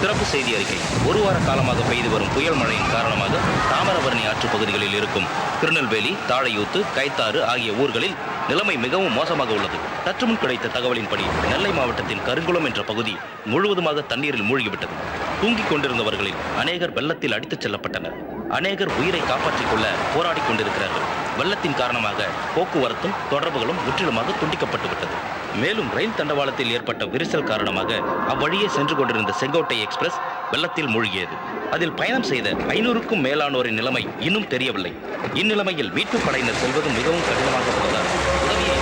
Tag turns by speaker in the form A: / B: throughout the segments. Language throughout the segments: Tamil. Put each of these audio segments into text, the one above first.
A: சிறப்பு செய்தி அறிக்கை. ஒரு வார காலமாக பெய்து வரும் புயல் மழையின் காரணமாக தாமிரபரணி ஆற்று பகுதிகளில் இருக்கும் திருநெல்வேலி, தாழையூத்து, கைத்தாறு ஆகிய ஊர்களில் நிலைமை மிகவும் மோசமாக உள்ளது. சற்று முன் கிடைத்த தகவலின்படி நெல்லை மாவட்டத்தின் கருங்குளம் என்ற பகுதி முழுவதுமாக தண்ணீரில் மூழ்கிவிட்டது. தூங்கிக் கொண்டிருந்தவர்களில் அநேகர் வெள்ளத்தில் அடித்துச் செல்லப்பட்டனர். அநேகர் உயிரை காப்பாற்றிக் கொள்ள போராடி கொண்டிருக்கிறார்கள். வெள்ளத்தின் காரணமாக போக்குவரத்தும் தொடர்புகளும் முற்றிலுமாக துண்டிக்கப்பட்டு விட்டது. மேலும் ரயில் தண்டவாளத்தில் ஏற்பட்ட விரிசல் காரணமாக அவ்வழியே சென்று கொண்டிருந்த செங்கோட்டை எக்ஸ்பிரஸ் வெள்ளத்தில் மூழ்கியது. அதில் பயணம் செய்த 500க்கும் மேலானோரின் நிலைமை இன்னும் தெரியவில்லை. இந்நிலைமையில் மீட்புப் படையினர் செல்வது மிகவும் கடினமாக உள்ளதால் உதவியை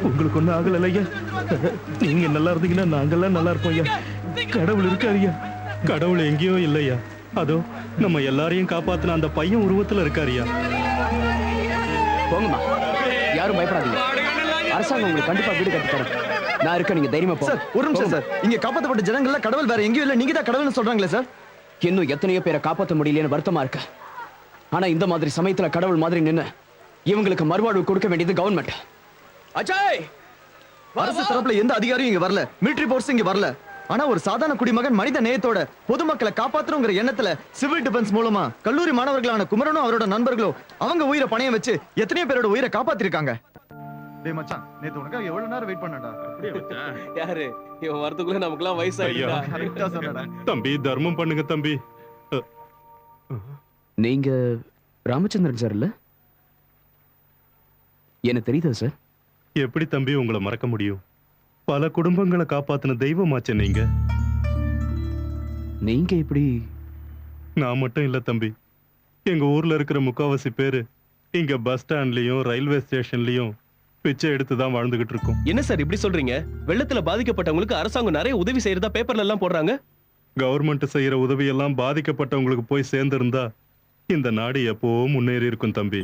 B: உங்களுக்கு ஒண்ணு ஆகல ஐயா. நீங்க நல்லா இருந்தீங்கன்னா நாங்கெல்லாம் நல்லா இருப்போம் ஐயா. கடவுள் இருக்காரு ஐயா. கடவுள் எங்கேயோ இல்லையா, அதோ நம்ம எல்லாரையும் காப்பாத்தின அந்த பையன் உருவத்துல இருக்காருயா.
C: போங்கம்மா, யாரும் பயப்படாதீங்க. அரசாங்கம் உங்களுக்கு கண்டிப்பா வீடு கட்டி தரும். நான் இருக்க, நீங்க தைரியமா போங்க.
D: சார், ஒரு நிமிஷம் சார். இங்க காப்பாற்றப்பட்ட ஜனங்கள்ல கடவுள் வேற எங்கேயும் இல்ல, நீங்க தான் கடவுள்னு சொல்றாங்களே சார்.
C: இன்னும் எத்தனையோ பேரை காப்பாற்ற முடியலன்னு வருத்தமா இருக்கு. ஆனா இந்த மாதிரி சமயத்துல கடவுள் மாதிரி நின்னு இவங்களுக்கு மறுவாழ்வு கொடுக்க வேண்டியது கவர்மெண்ட். அஜய்,
D: அரசு தரப்புல எந்த அதிகாரியும் இங்க வரல, மிலிட்டரி போர்ஸ் இங்க வரல. ஆனா ஒரு சாதாரண குடிமகன் மனித நேயத்தோட பொதுமக்களை காப்பாற்றணுங்கிற எண்ணத்துல சிவில் டிஃபென்ஸ் மூலமா கல்லூரி மாணவர்களான குமரனும் அவரோட நண்பர்களும் அவங்க உயிரை பணையம் வச்சு எத்தனையோ பேரோட உயிரை காப்பாத்திருக்காங்க. டேய் மச்சான், நேத்து உனக்காக எவ்வளவு நேரம் வெயிட் பண்ணடா. அப்படியே மச்சான்.
C: யாரு இவன் வரதுக்குள்ள நமக்குலாம் வயசாயிடுடா.
D: கரெக்ட்டா சொன்னடா.
B: தம்பி, தர்மம் பண்ணுங்க தம்பி.
C: நீங்க ராமச்சந்திரன் சார் இல்ல? எனக்கு தெரியுதா சார்?
B: எப்படி தம்பி உங்களை மறக்க முடியும்? பல குடும்பங்களை காப்பாத்தின தெய்வமாச்சே நீங்க.
C: நீங்க இப்படி?
B: நான் மட்டும் இல்ல தம்பி, எங்க ஊர்ல இருக்கிற முக்காவாசி பேரு இங்க பஸ் ஸ்டாண்ட்லயும் ரயில்வே ஸ்டேஷன்லயும் பிச்சை எடுத்துதான் வாழ்ந்துகிட்டு இருக்கோம்.
E: என்ன சார் இப்படி சொல்றீங்க? வெள்ளத்துல பாதிக்கப்பட்டவங்களுக்கு அரசாங்கம் நிறைய உதவி செய்யறதா பேப்பர்ல எல்லாம் போடுறாங்க.
B: கவர்மெண்ட் செய்யற உதவி எல்லாம் பாதிக்கப்பட்டவங்களுக்கு போய் சேர்ந்திருந்தா இந்த நாடு எப்போ முன்னேறி இருக்கும் தம்பி.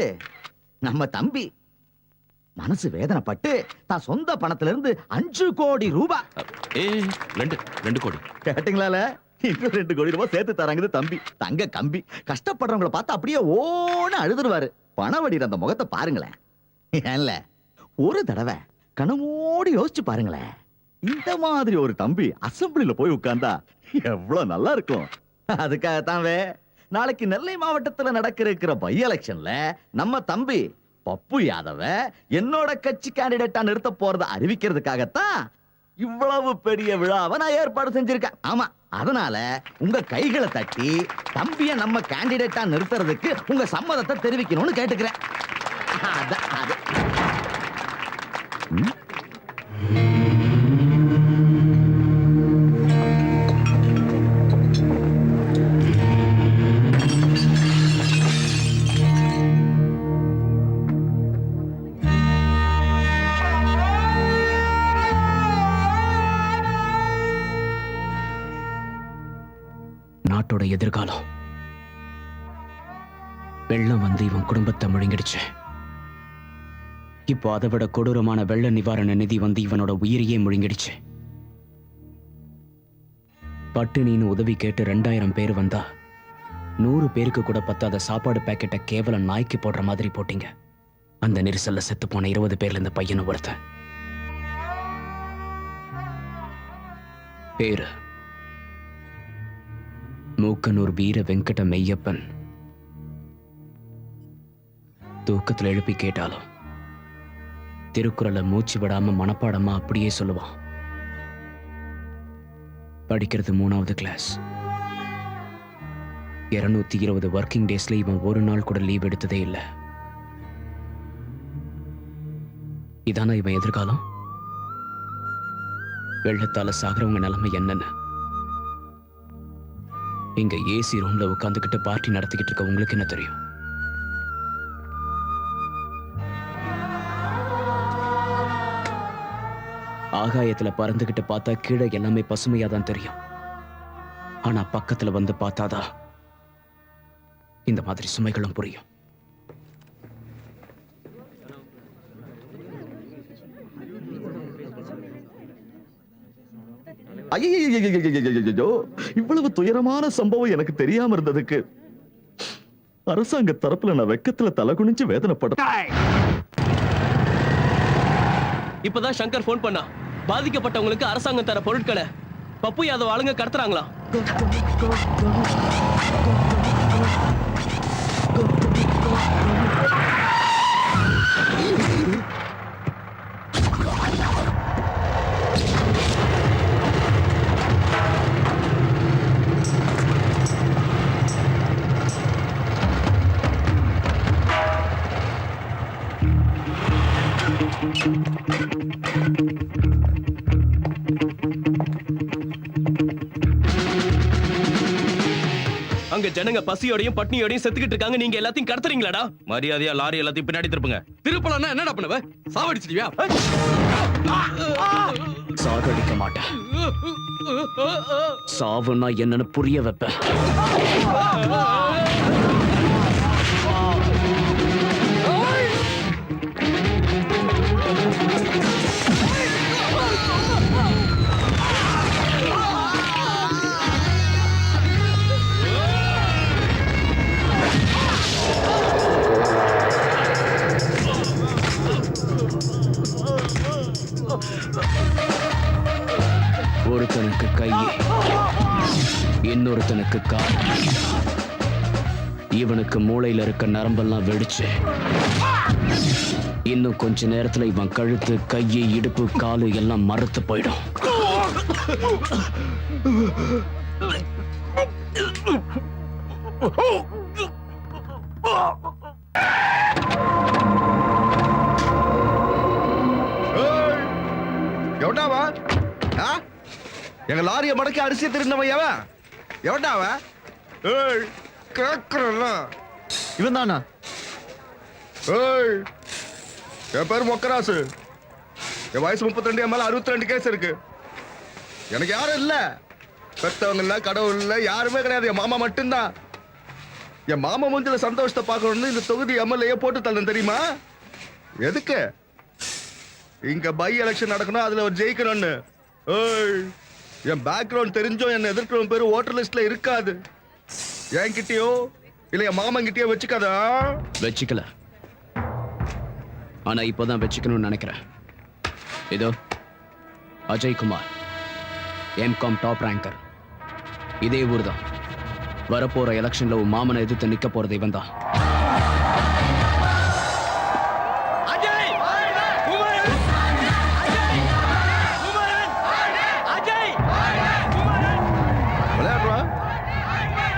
F: யாரு? நம்ம தம்பி. மனசு வேதனைப்பட்டு தான் சொந்த பணத்துல இருந்து 5 கோடி ரூபாய்.
A: ரெண்டு கோடி.
F: கேட்டீங்களால? இன்னும் 2 கோடி ரூபாய் சேர்த்து தராங்க தம்பி. தங்க கம்பி. கஷ்டப்படுறவங்களை பார்த்து அப்படியே ஓன்னு அழுதுருவாரு. பணவடிற அந்த முகத்தை பாருங்களேன். ஏன்ல ஒரு தடவை கனமோடி யோசிச்சு பாருங்களேன். இந்த மாதிரி ஒரு தம்பி அசெம்பிளில போய் உட்கார்ந்தா எவ்வளவு நல்லா இருக்கும். அதுக்காகத்தாவே நாளைக்கு நெல்லை மாவட்டத்துல நடக்கிற பை எலெக்ஷன்ல நம்ம தம்பி பப்பு யாதவ என்னோட கட்சி கேண்டிடேட்டா நிறுத்த போறத அறிவிக்கிறதுக்காகத்தான் இவ்வளவு பெரிய விழாவை நான் ஏற்பாடு செஞ்சிருக்கேன். ஆமா, அதனால உங்க கைகளை தட்டி தம்பிய நம்ம கேண்டிடேட்டா நிறுத்துறதுக்கு உங்க சம்மதத்தை தெரிவிக்கணும்னு கேட்டுக்கிறேன். அது
C: நாட்டோட எதிர்காலம். வெள்ளம் வந்து இவன் குடும்பத்தை முழுங்கிடுச்சு. இப்போ அதை விட கொடூரமான வெள்ள நிவாரண நிதி வந்து இவனோட உயிரையே முழுங்கிடுச்சு. பட்டினின்னு உதவி கேட்டு 2000 பேர் வந்தா 100 பேருக்கு கூட பத்தாத சாப்பாடு பாக்கெட்டை கேவலம் நாய்க்கு போடுற மாதிரி போட்டீங்க. அந்த நெரிசல்ல செத்து போன 20 பேர்ல இந்த பையனும் ஒருத்தன். பேரு மூக்கனூர் வீர வெங்கட மெய்யப்பன். தூக்கத்துல எழுப்பி கேட்டாலும் திருக்குறளை மூச்சு விடாம மனப்பாடமா அப்படியே சொல்லுவான். படிக்கிறது 3வது கிளாஸ். 220 ஒர்க்கிங் டேஸ்ல இவன் ஒரு நாள் கூட லீவ் எடுத்ததே இல்லை. இதானா இவன் எதிர்காலம்? வெள்ளத்தால சாகிறவங்க நிலைமை என்னன்னு இங்க ஏசி ரூம்ல உட்கார்ந்துகிட்டு பார்ட்டி நடத்திக்கிட்டு இருக்க உங்களுக்கு என்ன தெரியும்? ஆகாயத்துல பறந்துகிட்டு பார்த்தா கீழே எல்லாமே பசுமையாதான் தெரியும். ஆனா பக்கத்துல வந்து பார்த்தாதான் இந்த மாதிரி சுமைகளும் புரியும்.
D: ஐயோ, இவ்வளவு துயரமான சம்பவம் எனக்கு தெரியாம இருந்ததுக்கு அரசாங்க தரப்புல நான் வெக்கத்துல தலை குனிஞ்சு வேதனைப்படுறேன்.
E: இப்பதான் சங்கர் போன் பண்ணா. பாதிக்கப்பட்டவங்களுக்கு அரசாங்கம் தர பொருட்களை பப்பு யாதவ் ஆளுங்க கடத்துறாங்களா? அங்க ஜனங்க பசியோடையும் பட்னியோடையும் செத்துக்கிட்டு இருக்காங்க. நீங்க எல்லாத்தையும் கடத்துறீங்களாடா?
A: மரியாதையா லாரி எல்லாத்தையும் பின்னாடி திருப்புங்க.
G: திருப்பலன்னா என்னடா பண்ணுவ? சாவடிச்சிடுவியா?
C: சாகடிக்க மாட்டேன். சாவுன்னா என்னன்னு புரிய வைப்பேன். ஒருத்தனுக்கு கை, இன்னொருத்தனுக்கு கால். இவனுக்கு மூளையில இருக்க நரம்பெல்லாம் வெடிச்சு இன்னும் கொஞ்ச நேரத்துல இவன் கழுத்து, கையை, இடுப்பு, காலு எல்லாம் மறுத்து போயிடும்.
H: எவனாவா? எங்க லாரிய மடக்கி அரிசி திருந்தவன் எவன்? எவனாவ? ஏய், கேக்குறல.
D: இவன் தானா?
H: ஏய், என் பேர் மொக்கராசு. என் வயசு 32, என் மேல 62 கேஸ் இருக்கு. எனக்கு யாரும் இல்ல, பெத்தவங்க இல்ல, கடவுள் இல்ல, யாருமே கிடையாது. என் மாமா மட்டும்தான். என் மாமா மூஞ்சில சந்தோஷத்தை பார்க்கணும்னு இந்த தொகுதி எம்எல்ஏ போட்டு தள்ளேன் தெரியுமா? எதுக்கு? இங்க பை எலெக்ஷன் நடக்கணும், அதுல ஒரு ஜெயிக்கணும்னு. ஏய், என் பேக்ரவுண்ட் தெரிஞ்சோ என்ன எதிர்க்கிறவன் பேரு ஓட்டர் லிஸ்ட்ல இருக்காது. என்கிட்டயோ இல்ல என் மாமன் கிட்டயோ வச்சுக்காதா?
C: வச்சுக்கல, ஆனா இப்போதான் வச்சுக்கணும்னு நினைக்கிறேன். இதோ அஜய்குமார், எம்காம் டாப் ரேங்கர். இதே ஊர் தான். வரப்போற எலெக்ஷன்ல உன் மாமனை எதிர்த்து நிக்க போறது இவன் தான்.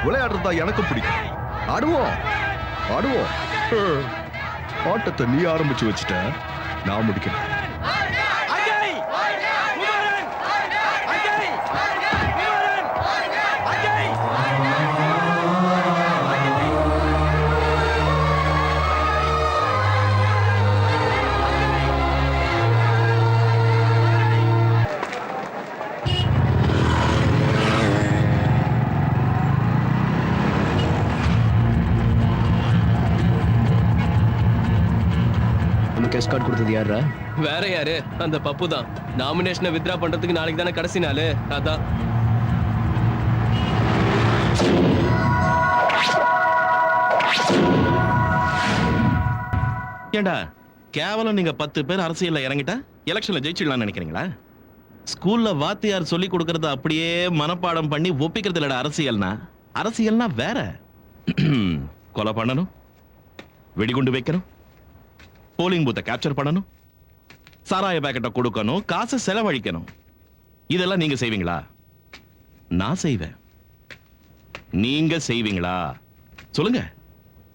H: விளையாடுறதா எனக்கு பிடிக்கும். ஆடுவோம் ஆடுவோம். ஆட்டத்தை நீ ஆரம்பிச்சு வச்சுட்ட, நான் முடிக்கிறேன்.
C: எஸ்கார்ட் கொடுத்தது யாரா?
E: வேற யாரு? அந்த பப்பு தான். நாமினேஷனை வித்ரா பண்றதுக்கு நாளைக்கு தானே கடைசி நாள். அதான்.
I: ஏண்டா கேவலம் நீங்க 10 பேர் அரசியல்ல இறங்கிட்டா எலெக்ஷன்ல ஜெயிச்சிடலாம்னு நினைக்கிறீங்களா? ஸ்கூல்ல வாத்தியார் சொல்லி கொடுக்கறத அப்படியே மனப்பாடம் பண்ணி ஒப்பிக்கிறது இல்லடா அரசியல்னா. அரசியல்னா வேற. கொலை பண்ணணும், வெடிகுண்டு வைக்கணும், போலிங் பூத்தை கேப்சர் பண்ணணும், சாராய பாக்கெட்டை கொடுக்கணும், காசு செலவழிக்கணும். இதெல்லாம் நீங்க செய்வீங்களா? நான் செய்வேன். நீங்க செய்வீங்களா? சொல்லுங்க.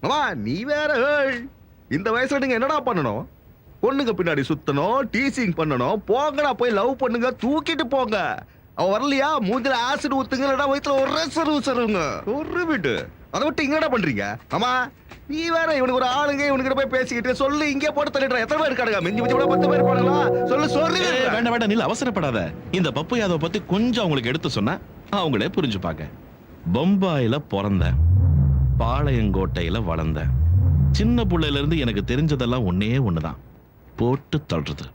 H: மாமா நீ வேற. ஏய், இந்த வயசுல நீங்க என்னடா பண்ணணும்? பொண்ணுங்க பின்னாடி சுத்தணும், டீசிங் பண்ணணும். போங்கடா போய் லவ் பண்ணுங்க, தூக்கிட்டு போங்க. அவ வரலையா மூஞ்சில ஆசிட் ஊத்துங்க, இல்லடா வயித்துல ஒரே சருங்க ஒரு வீட்டு. அதை விட்டு இங்கடா பண்றீங்க? ஆமா நீ வேற. இவனுக்கு ஒரு ஆளுங்க இவனுக்கு போய் பேசிக்கிட்டு சொல்லு, இங்கே போட்டு தள்ளிடுற. எத்தனை பேர் இருக்காங்க? மிஞ்சி மிஞ்சி கூட 10 பேர் போடலா? சொல்லு சொல்லு.
I: வேண்டாம் வேண்டாம், நீ அவசரப்படாத. இந்த பப்பு யாதவ பத்தி கொஞ்சம் அவங்களுக்கு எடுத்து சொன்னா அவங்களே புரிஞ்சுப்பாங்க. பம்பாயில பிறந்தேன், பாளையங்கோட்டையில வளர்ந்தேன். சின்ன புள்ளையில இருந்து எனக்கு தெரிஞ்சதெல்லாம் ஒன்னே ஒண்ணுதான், போட்டு தள்ளுறது.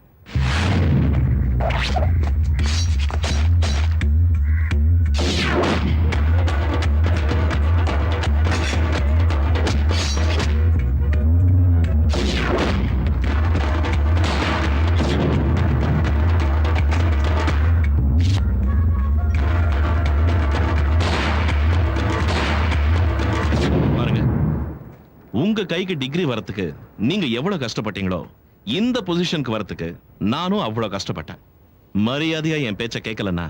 I: உங்க கைக்கு டிகிரி வரத்துக்கு நீங்க எவ்வளவு கஷ்டப்பட்டீங்களோ, இந்த பொசிஷனுக்கு வரத்துக்கு நானும் அவ்வளவு கஷ்டப்பட்டேன். மரியாதையா என் பேச்ச கேட்கலன்னா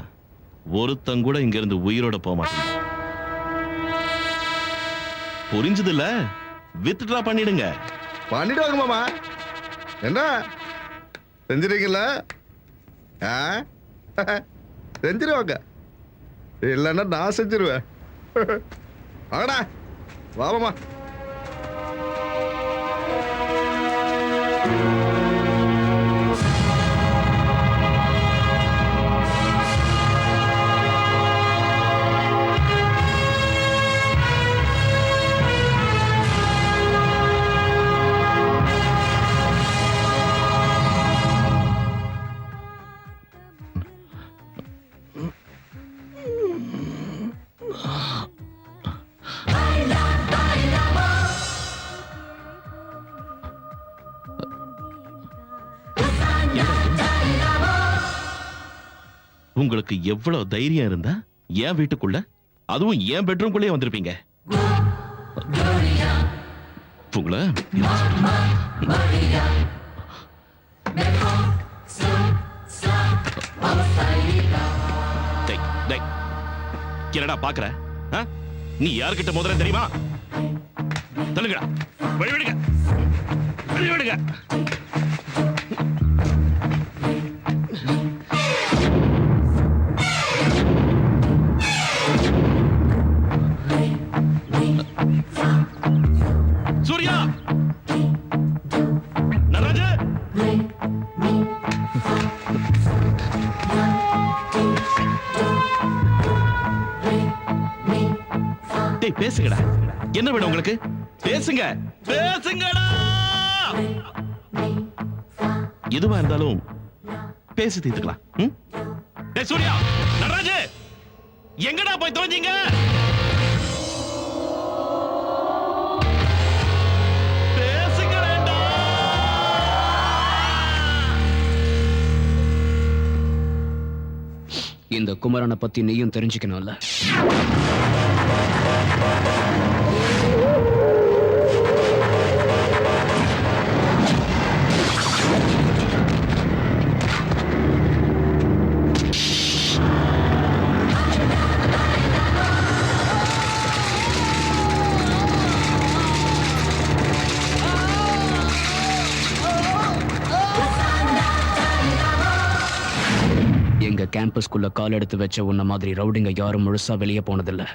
I: ஒருத்தங்க கூட இங்க இருந்து உயிரோட போக மாட்டேன். புரிஞ்சது இல்ல? வித்ட்ரா பண்ணிடுங்க.
H: பண்ணிடுவாங்க மாமா. என்ன செஞ்சிருக்கீங்கள? செஞ்சிருவாங்க, இல்லைன்னா நான் செஞ்சிருவேன். வாங்கடா, வா மாமா.
I: உங்களுக்கு எவ்வளவு தைரியம் இருந்தா என் வீட்டுக்குள்ள, அதுவும் என் பெட்ரூம்குள்ளே வந்திருப்பீங்க? உங்களை டேய், டேய். என்னடா பாக்குற ஆ? நீ யார்கிட்ட முதல்ல தெரியுமா தள்ளுங்கடா வழிவிடுங்க வழிவிடுங்க சூர்யா நடராஜு டேய் பேசுங்கடா என்ன வேணும் உங்களுக்கு பேசுங்க பேசுங்கடா எதுவா இருந்தாலும் பேசி தீர்த்துக்கலாம் ம்? டேய் சூர்யா நடராஜு எங்கடா போய் தொலைஞ்சீங்க பேசுங்கடா
C: இந்த குமரனை பத்தி நீயும் தெரிஞ்சுக்கணும்ல. எங்க கேம்பஸ்குள்ள கால் எடுத்து வச்ச உன்ன மாதிரி ரவுடிங்க யாரும் முழுசா வெளியே போனதில்ல.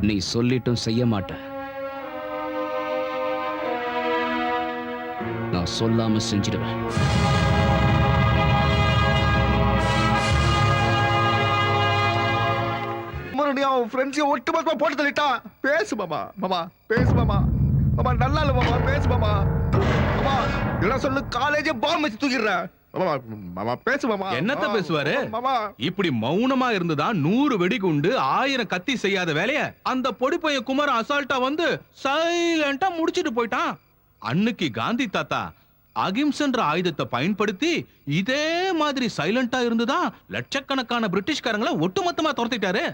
C: நீ சொல்லிட்டும் செய்ய மாட்ட. நான் சொல்லாம செஞ்சிடுவேன்.
H: மறுபடியும் அவன் ஃப்ரெண்ட்ஸையும் ஒட்டுமொத்தமா போட்டு தள்ளிட்டான். பேசு மாமா மாமா பேசு மாமா மாமா நல்லா இல்ல மாமா பேசு மாமா மாமா என்ன சொல்லு காலேஜே பாம்பு வச்சு தூக்கிடுறேன். மாமா மாமா பேசு மாமா.
G: என்னத்த பேசுவாரு?
H: மாமா
G: இப்படி மௌனமா இருந்துதான் 100 வெடிகுண்டு 1000 கத்தி செய்யாத வேலைய அந்த பொடி பையன் குமார் அசால்ட்டா வந்து சைலண்டா முடிச்சிட்டு போயிட்டான். அன்னைக்கு காந்தி தாத்தா அகிம்சன்ற ஆயுதத்தை பயன்படுத்தி இதே மாதிரி சைலண்டா இருந்துதான் லட்சக்கணக்கான பிரிட்டிஷ்காரங்களை ஒட்டுமொத்தமா துரத்திட்டாரு.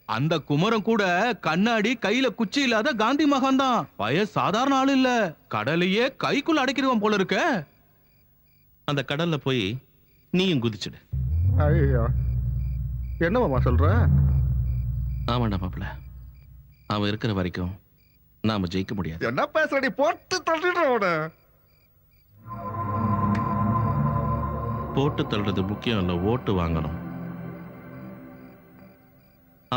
G: அந்த குமரன் கூட கண்ணாடி கையில குச்சி இல்லாத காந்தி மகான் தான். பய சாதாரண ஆள் இல்ல. கடலையே கைக்குள்ள அடைக்கிறவன் போல இருக்க.
I: அந்த கடல்ல போய் நீயும் குதிச்சுடு.
H: ஐயோ என்ன மாமா சொல்ற?
I: ஆமாண்டா மாப்பிள்ள அவன் இருக்கிற வரைக்கும் நாம ஜெயிக்க முடியாது.
H: என்ன பேசுறடி போட்டு தள்ளிடுறோட.
I: போட்டு தள்ளுறது முக்கியம் இல்ல, ஓட்டு வாங்கணும்.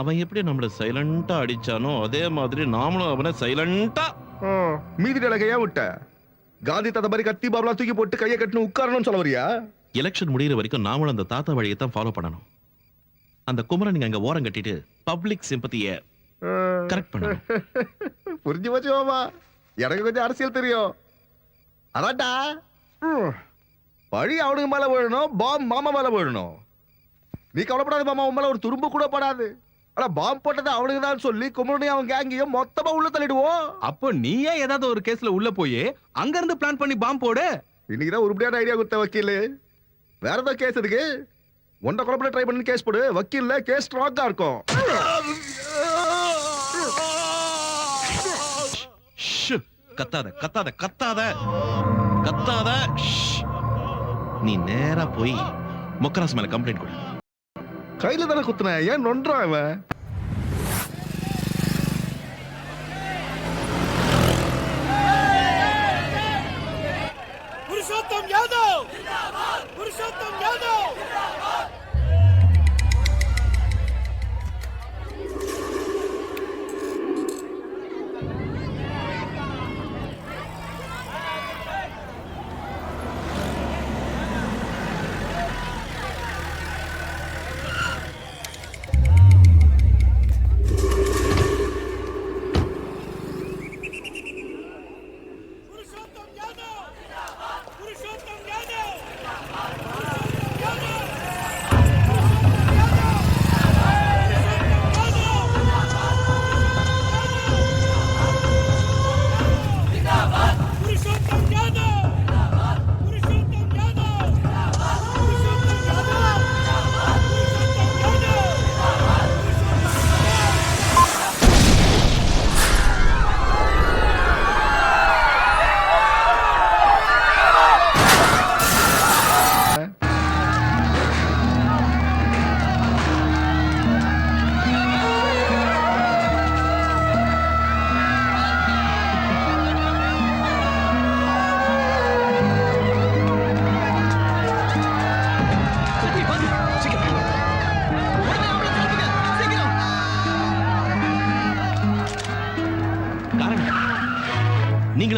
I: அவன் எப்படி நம்மள சைலண்டா அடிச்சானோ அதே மாதிரி நாமளும் அவனை சைலண்டா.
H: மீதி கையா விட்ட காந்தி தாத்தா மாதிரி கத்தி பாபலாம் தூக்கி போட்டு கையை கட்டணும் உட்காரணும்னு சொல்ல வரியா?
I: எலெக்ஷன் முடியிற வரைக்கும் நாமளும் அந்த தாத்தா வழியை தான் ஃபாலோ பண்ணணும். அந்த குமரன் நீங்க அங்க ஓரம் கட்டிட்டு பப்ளிக் சிம்பத்திய கரெக்ட் பண்ணணும்.
H: புரிஞ்சு போச்சு மாமா. எனக்கு கொஞ்சம் அரசியல் தெரியும். அதான்டா பழி அவனுக்கு மேல போயிடணும், பாம் மாமா மேல போயிடணும். நீ கவலைப்படாத மாமா, உன் மேல ஒரு துரும்பு கூட படாது. ஆனா பாம் போட்டது அவனுக்கு தான் சொல்லி குமரனையும் அவன் கேங்கையும் மொத்தமா உள்ள தள்ளிடுவோம்.
G: அப்போ நீயே ஏதாவது ஒரு கேஸ்ல உள்ள போய் அங்க இருந்து பிளான் பண்ணி பாம்பு போடு.
H: இன்னைக்குதான் உருப்படியான ஐடியா கொடுத்த வக்கீல். வேற ஏதாவது கேஸ் இருக்கு ஒன்றை குழப்பம் ட்ரை பண்ணி கேஸ் போடு. வக்கீல்ல கேஸ் ஸ்ட்ராங்கா இருக்கும்.
I: கத்தாத கத்தாத கத்தாத கத்தாத. நீ நேரா போய் மொக்கராஸ் மேல கம்ப்ளைண்ட் கொடு.
H: கையில தானே குத்துன, ஏன் நொன்றான் அவன்?
J: புருஷோத்தம் யாதவ் புருஷோத்தம் யாதவ்.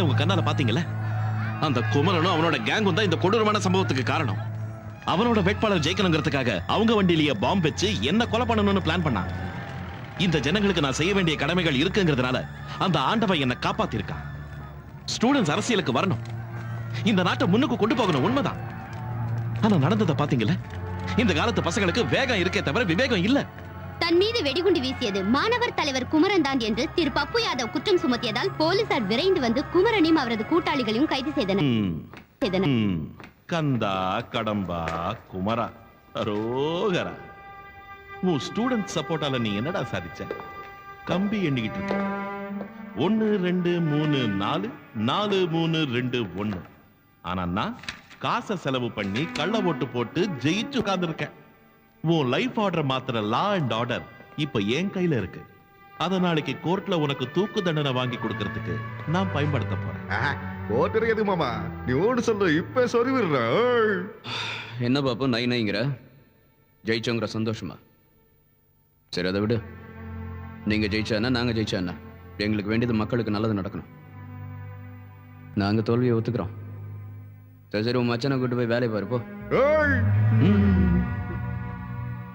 I: உங்க கண்ணால பாத்தீங்கல்ல? அந்த குமரனும் அவனோட கேங்கும் தான் இந்த கொடூரமான சம்பவத்துக்கு காரணம். அவனோட வேட்பாளர் ஜெயிக்கணுங்கிறதுக்காக அவங்க வண்டியிலேயே பாம்பு வச்சு என்ன கொலை பண்ணணும்னு பிளான் பண்ணான். இந்த ஜனங்களுக்கு நான் செய்ய வேண்டிய கடமைகள் இருக்குங்கிறதுனால அந்த ஆண்டவன் என்ன காப்பாத்திருக்கான். ஸ்டூடெண்ட்ஸ் அரசியலுக்கு வரணும், இந்த நாட்டை முன்னுக்கு கொண்டு போகணும், உண்மைதான். ஆனா நடந்ததை பாத்தீங்கல்ல? இந்த காலத்து பசங்களுக்கு வேகம் இருக்கே தவிர விவேகம் இல்ல.
K: தன் மீது வெடிகுண்டு வீசியது மாணவர் தலைவர் குமரன் தான் என்று திரு பப்பு யாதவ் குற்றம் சுமத்தியதால் போலீசார் விரைந்து வந்து குமரனையும் அவரது கூட்டாளிகளையும் கைது செய்தனர்.
I: கந்தா கடம்பா குமரா அரோகரா, உன் ஸ்டூடெண்ட் சப்போர்ட்டால நீ என்னடா சாதிச்ச? கம்பி எண்ணிக்கிட்டு இருக்க. 1 2 3 4 4 3 2 1. ஆனா நான் காசை செலவு பண்ணி கள்ள ஓட்டு போட்டு ஜெயிச்சு உட்கார்ந்துருக்கேன். உன் லைஃப் ஆர்டர் மாத்திர லா அண்ட் ஆர்டர் இப்ப என் கையில இருக்கு. அத நாளைக்கு கோர்ட்ல உனக்கு தூக்கு தண்டனை வாங்கி கொடுக்கறதுக்கு நான் பயன்படுத்த போறேன்.
H: கோட்டர் எது மாமா, நீ ஓடு சொல்லு, இப்ப சொல்லி விடுறேன்.
C: என்ன பாப்பு நை நைங்கிற? ஜெயிச்சோங்கிற சந்தோஷமா? சரி அதை விடு. நீங்க ஜெயிச்சா என்ன, நாங்க ஜெயிச்சா என்ன? எங்களுக்கு வேண்டியது மக்களுக்கு நல்லது நடக்கணும். நாங்க தோல்வியை ஒத்துக்கிறோம். சரி உன் மச்சனை கூட்டு போய் வேலையை பாருப்போ.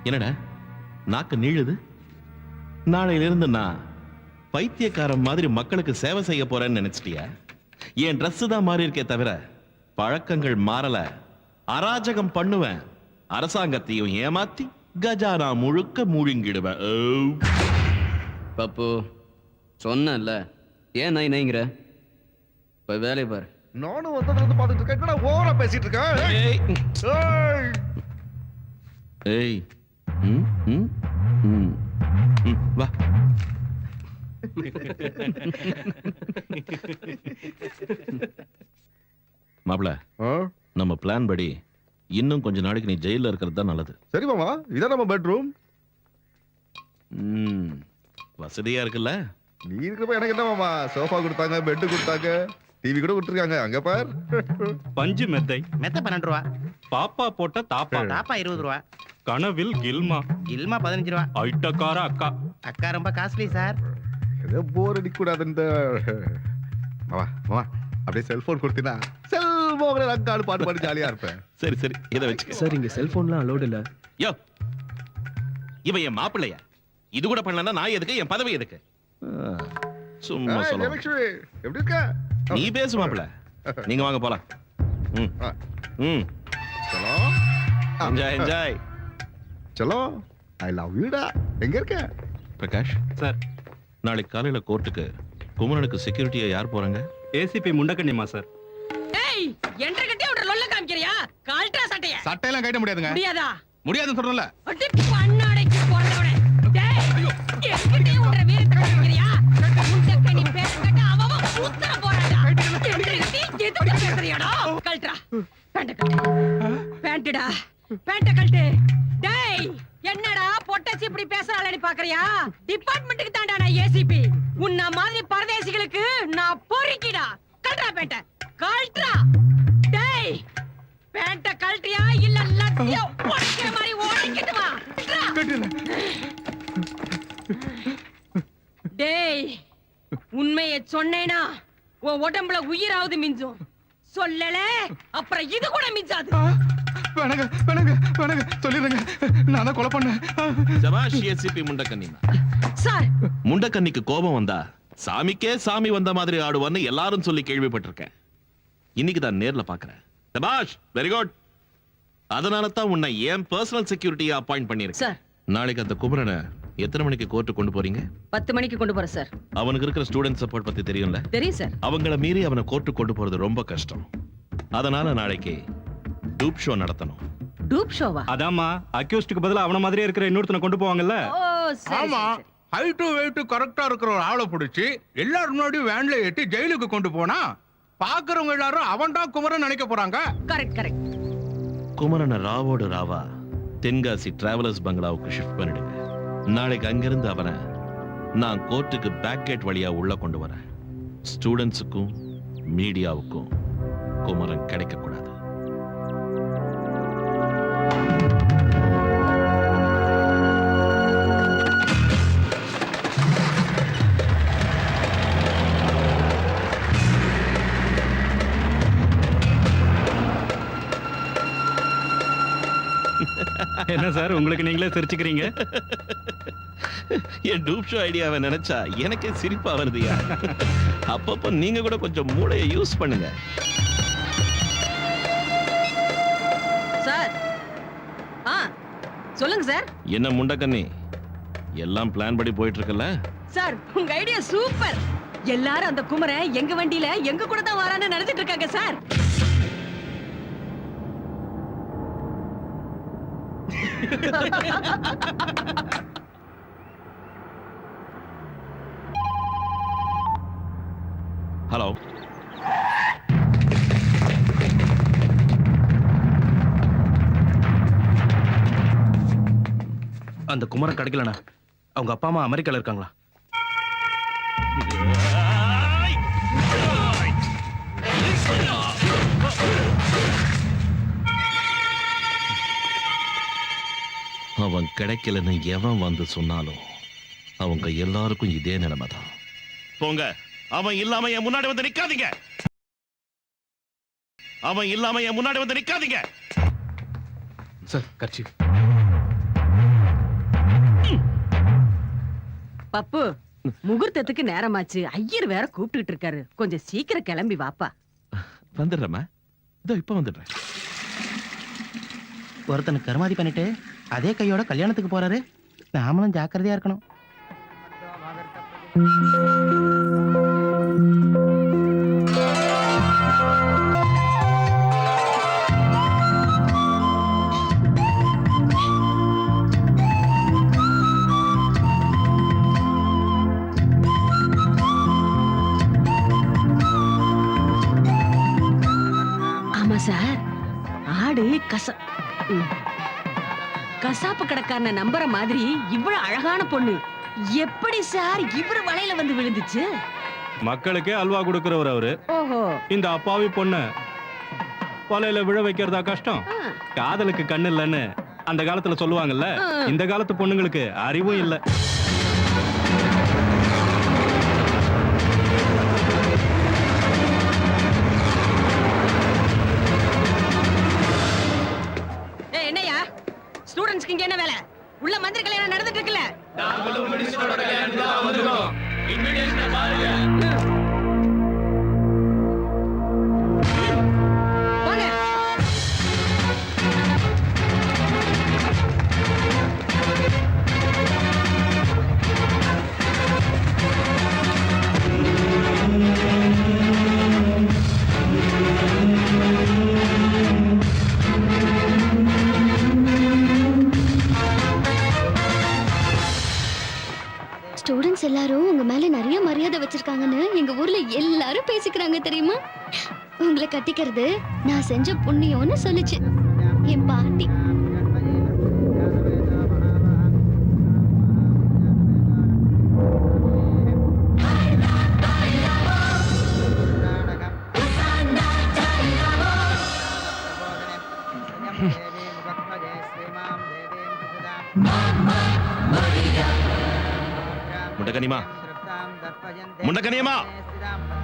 I: என்னடா நாக்கு நீழுது? நாளையில இருந்து நான் பைத்தியக்காரன் மாதிரி மக்களுக்கு சேவை செய்ய போறேன்னு நினைச்சிட்டியா? என் ட்ரெஸ் தான் மாறி இருக்கே தவிர பழக்கங்கள் மாறல. அராஜகம் பண்ணுவேன், அரசாங்கத்தையும் ஏமாத்தி கஜானா முழுக்க மூழ்கிடுவேன்.
C: பப்பு சொன்னல, ஏன் நை நைங்கிற? போய் வேலையை பாரு.
H: நானும் வந்ததுல இருந்து பாத்துட்டு இருக்கேன், என்னடா ஓவரா பேசிட்டு இருக்கேன்?
I: ஏய் வா. மாப்ள, நம்ம பிளான் படி இன்னும் கொஞ்ச நாளைக்கு நீ ஜெயில இருக்கிறது தான் நல்லது.
H: சரி மாமா, இதான் நம்ம பெட்ரூம்.
I: வசதியா இருக்குல்ல?
H: நீ இருக்கிறப்ப எனக்கு என்ன மாமா, சோஃபா கொடுத்தாங்க, பெட் கொடுத்தாங்க, டிவி கூட கொடுத்துருக்காங்க. அங்க பார்,
B: பஞ்சு மெத்தை.
L: மெத்த 12 ரூபா.
B: பாப்பா போட்ட தாப்பா.
L: தாப்பா 20 ரூபா.
B: கனவில் கில்மா.
L: கில்மா 15 ரூபா.
B: ஐட்டக்கார அக்கா.
L: அக்கா ரொம்ப காஸ்ட்லி சார்.
H: ஏதோ போர் அடிக்க கூடாதுன்னு மாமா மாமா அப்படியே செல்போன் கொடுத்தீங்கன்னா செல்போன் அக்காடு பாட்டு பாடி ஜாலியா இருப்பேன்.
I: சரி சரி, இதை வச்சுக்க.
D: சார் இங்க செல்போன்லாம் அலோட் இல்ல.
I: யோ, இவன் என் மாப்பிள்ளையா? இது கூட பண்ணலன்னா நான் எதுக்கு, என் பதவி எதுக்கு? சும்மா சொல்ல.
H: லட்சுமி எப்படி இருக்க?
I: நீ பேசு மாப்பிள்ள. நீங்க வாங்க போலாம்.
H: சலோ
I: என்ஜாய் என்ஜாய்.
H: சலோ, ஐ லவ் யூ டா. எங்க இருக்க?
I: பிரகாஷ்
B: சார்,
I: நாளைக்கு காலையில கோர்ட்டுக்கு குமரனுக்கு செக்யூரிட்டியா யார் போறாங்க?
B: ஏசிபி முண்டக்கண்ணிமா சார்.
M: ஏய், என்ற கட்டி அவட லொல்ல காமிக்கறியா? கால்ட்ரா சட்டைய.
G: சட்டையெல்லாம் கட்ட முடியாதுங்க.
M: முடியாதா?
G: முடியாதுன்னு சொல்றல.
M: அடி பண்ணாடைக்கு போறவனே. டேய், என்கிட்ட உன்ற வீரத்தை காமிக்கறியா? முண்டக்கண்ணி பேசட்ட அவவ உத்தர போறாடா. என்ற கட்டி எதுக்கு பேசுறியாடா? கால்ட்ரா. பேண்ட் கட்டு. பேண்ட்டடா. பேண்ட்ட கட்டு. டேய், என்னடா பொட்டச்சி இப்படி பேசறாளேன்னு பாக்கறியா? டிபார்ட்மென்ட்க்கு தான்டா நான் ஏசிபி. உன்ன மாதிரி பரதேசிகளுக்கு நான் பொறுக்கிடா. கல்ட்ரா பேண்ட்ட. கல்ட்ரா. டேய், பேண்ட்ட கல்ட்ரியா இல்ல லட்டிய ஒடக்கிற மாதிரி ஓடிக்கிட்டு வா. டேய், உண்மையை சொன்னேனா உன் உடம்புல உயிராவது மிஞ்சும். சொல்லல அப்புறம் இது கூட மிஞ்சாது.
G: வேணாங்க வேணாங்க வேணாங்க, சொல்லிடுங்க, நான் தான் கொலை பண்ணேன்.
I: சபாஷ் ஏசிபி முண்டக்கண்ணி.
M: சார்,
I: முண்டக்கண்ணிக்கு கோபம் வந்தா சாமிக்கே சாமி வந்த மாதிரி ஆடுவான்னு எல்லாரும் சொல்லி கேள்விப்பட்டிருக்கேன். இன்னைக்கு தான் நேர்ல பாக்குறேன். சபாஷ், வெரி குட். அதனால தான் உன்னை ஏன் பர்சனல் செக்யூரிட்டியா அப்பாயிண்ட் பண்ணிருக்கேன்.
M: சார்,
I: நாளைக்கு அந்த குமரனை எத்தனை மணிக்கு கோர்ட்டு கொண்டு போறீங்க?
M: 10 மணிக்கு கொண்டு போறேன் சார்.
I: அவனுக்கு இருக்கிற ஸ்டூடெண்ட் சப்போர்ட் பத்தி தெரியும்ல?
M: தெரியும் சார்.
I: அவங்கள மீறி அவனை கோர்ட்டு கொண்டு போறது ரொம்ப கஷ்டம். அதனால நாளைக்கு டூப் ஷோ நடத்தணும்.
M: டூப் ஷோவா?
B: அதாம்மா, அக்யூஸ்டுக்கு பதிலா அவன மாதிரியே இருக்கிற இன்னொருத்தனை கொண்டு போவாங்கல்ல.
M: ஓ சரி.
G: ஆமா, ஹைட் வெயிட் கரெக்டா இருக்கிற ஒரு ஆளை பிடிச்சி எல்லாரும் முன்னாடி வேன்ல ஏத்தி ஜெயிலுக்கு கொண்டு போனா பாக்குறவங்க எல்லாரும் அவன் தான் குமரன் நினைக்க போறாங்க.
M: Correct correct.
I: குமரனை ராவோடு ராவா தென்காசி டிராவலர்ஸ் பங்களாவுக்கு ஷிஃப்ட் பண்ணிடுங்க. நாளைக்கு அங்கிருந்து அவனை நான் கோர்ட்டுக்கு பேக் கேட் வழியா உள்ள கொண்டு வரேன். ஸ்டூடெண்ட்ஸுக்கும் மீடியாவுக்கும் குமரன் கிடைக்க கூடாது.
B: என்ன சார் உங்களுக்கு நீங்களே சிரிச்சுக்கிறீங்க?
I: என் டூப் ஷோ ஐடியாவை நினைச்சா எனக்கே சிரிப்பா வருதுயா. அப்பப்போ நீங்க கூட கொஞ்சம் மூளையை யூஸ் பண்ணுங்க.
M: சார் சொல்லுங்க சார்.
I: என்ன முண்டக்கண்ணி, எல்லாம் பிளான் படி போயிட்டு இருக்குல்ல?
M: சார் உங்க ஐடியா சூப்பர். எல்லாரும் அந்த குமரன் எங்க வண்டியில எங்க கூட தான் வரான்னு நினைச்சிட்டு இருக்காங்க சார்.
I: ஹலோ,
A: அந்த குமரன் கிடைக்கலண்ணா. அவங்க அப்பா அம்மா அமெரிக்கால இருக்காங்களா?
I: அவன் கிடைக்கலன்னு எவன் வந்து சொன்னாலும் அவங்க எல்லாருக்கும் இதே நிலைமை தான். போங்க, அவன் இல்லாம என் முன்னாடி வந்து நிக்காதீங்க. அவன் இல்லாம என் முன்னாடி வந்து நிக்காதீங்க.
A: சார் கட்சி
M: பப்பு, முகூர்த்தத்துக்கு நேரமாச்சு. ஐயர் வேற கூப்பிட்டுட்டு இருக்காரு. கொஞ்சம் சீக்கிரம் கிளம்பி வாப்பா.
I: வந்துடுறேம்மா, இதோ இப்ப வந்துடுறேன்.
L: ஒருத்தனுக்கு கருமாதி பண்ணிட்டு அதே கையோட கல்யாணத்துக்கு போறாரு. நாமளும் ஜாக்கிரதையா இருக்கணும்.
M: ஆமா சார், ஆடு கசாப்பு கடைக்காரன நம்புற மாதிரி இவ்வளவு அழகான பொண்ணு எப்படி சார் இவரு வலையில வந்து விழுந்துச்சு?
B: மக்களுக்கே அல்வா கொடுக்கிறவர் அவரு.
M: ஓஹோ,
B: இந்த அப்பாவி பொண்ணு வலையில விழ வைக்கிறதா கஷ்டம்? காதலுக்கு கண்ணு இல்லைன்னு அந்த காலத்துல சொல்லுவாங்கல்ல, இந்த காலத்து பொண்ணுங்களுக்கு அறிவும் இல்ல.
M: என்னையா ஸ்டூடண்ட்ஸ்க்கு இங்க என்ன வேலை? உள்ள மந்திரி கல்யாணம் நடந்துட்டு இருக்குல்ல? வாங்க.
K: ஸ்டூடெண்ட்ஸ் எல்லாரும் உங்க மேல நிறைய மரியாதை வச்சிருக்காங்கன்னு எங்க ஊர்ல எல்லாரும் பேசிக்கிறாங்க தெரியுமா? உங்களை கட்டிக்கிறது நான் செஞ்ச புண்ணியம்னு சொல்லுச்சு என் பாட்டி.
I: முண்டக்கனிமா, முண்டக்கனியம்மா.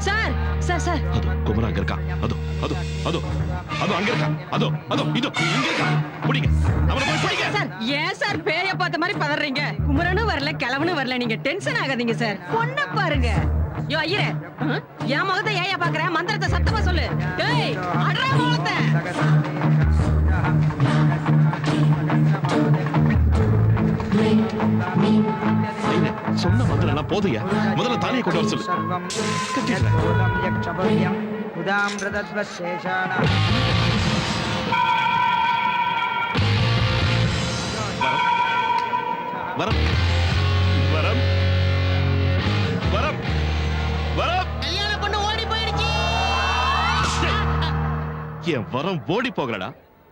M: சார் சார் சார்,
I: அதோ குமரன் அங்க இருக்கா. அதோ அதோ அதோ அதோ அங்க இருக்கா. அதோ அதோ இதோ இங்க இருக்கா. பிடிங்க, அவனை போய் பிடிங்க.
M: சார் ஏன் சார் பேய பார்த்த மாதிரி பதறீங்க? குமரனும் வரல, கிழவனும் வரல, நீங்க டென்ஷன் ஆகாதீங்க சார். பொண்ண பாருங்க. யோ ஐயரே, என் முகத்தை ஏயா பாக்குற? மந்திரத்தை சத்தமா சொல்லு. டேய் அடரா முகத்தை.
I: சொன்ன மந்திரம் எல்லாம் போதையா? முதல்ல தாலியை கொண்டு வர சொல்லு. வரம் வரம் வரம் வரம்.
L: கல்யாண பொண்ணு ஓடி போயிடுச்சு.
I: என் வரம் ஓடி போகலடா,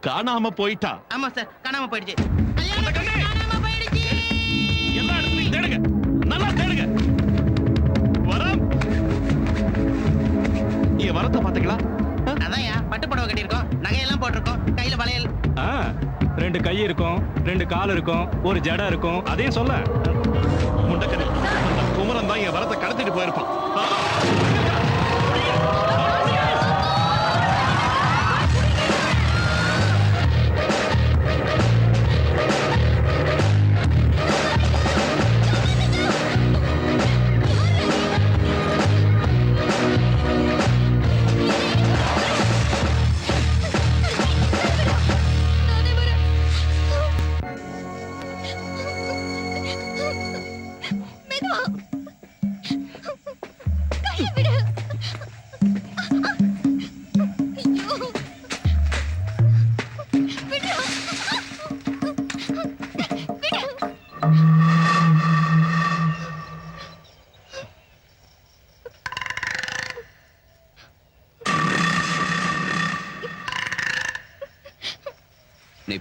I: காணாம போயிட்டா.
L: ஆமா சார், காணாம போயிடுச்சு.
I: எல்லா இடத்துலயும் தேடுங்க, நல்லா தேடுங்க. வரம், என் வரத்தை பாத்தீங்களா?
L: அதான்யா, பட்டு புடவை கட்டியிருக்கோம், நகையெல்லாம் போட்டிருக்கோம், கையில வளையல்.
B: 2 கை இருக்கும், 2 கால் இருக்கும், ஒரு ஜடை இருக்கும். அதையும் சொல்ல.
I: முண்டக்கனி, அந்த குமரன் தான் என் வரத்தை கடத்திட்டு போயிருப்பான்.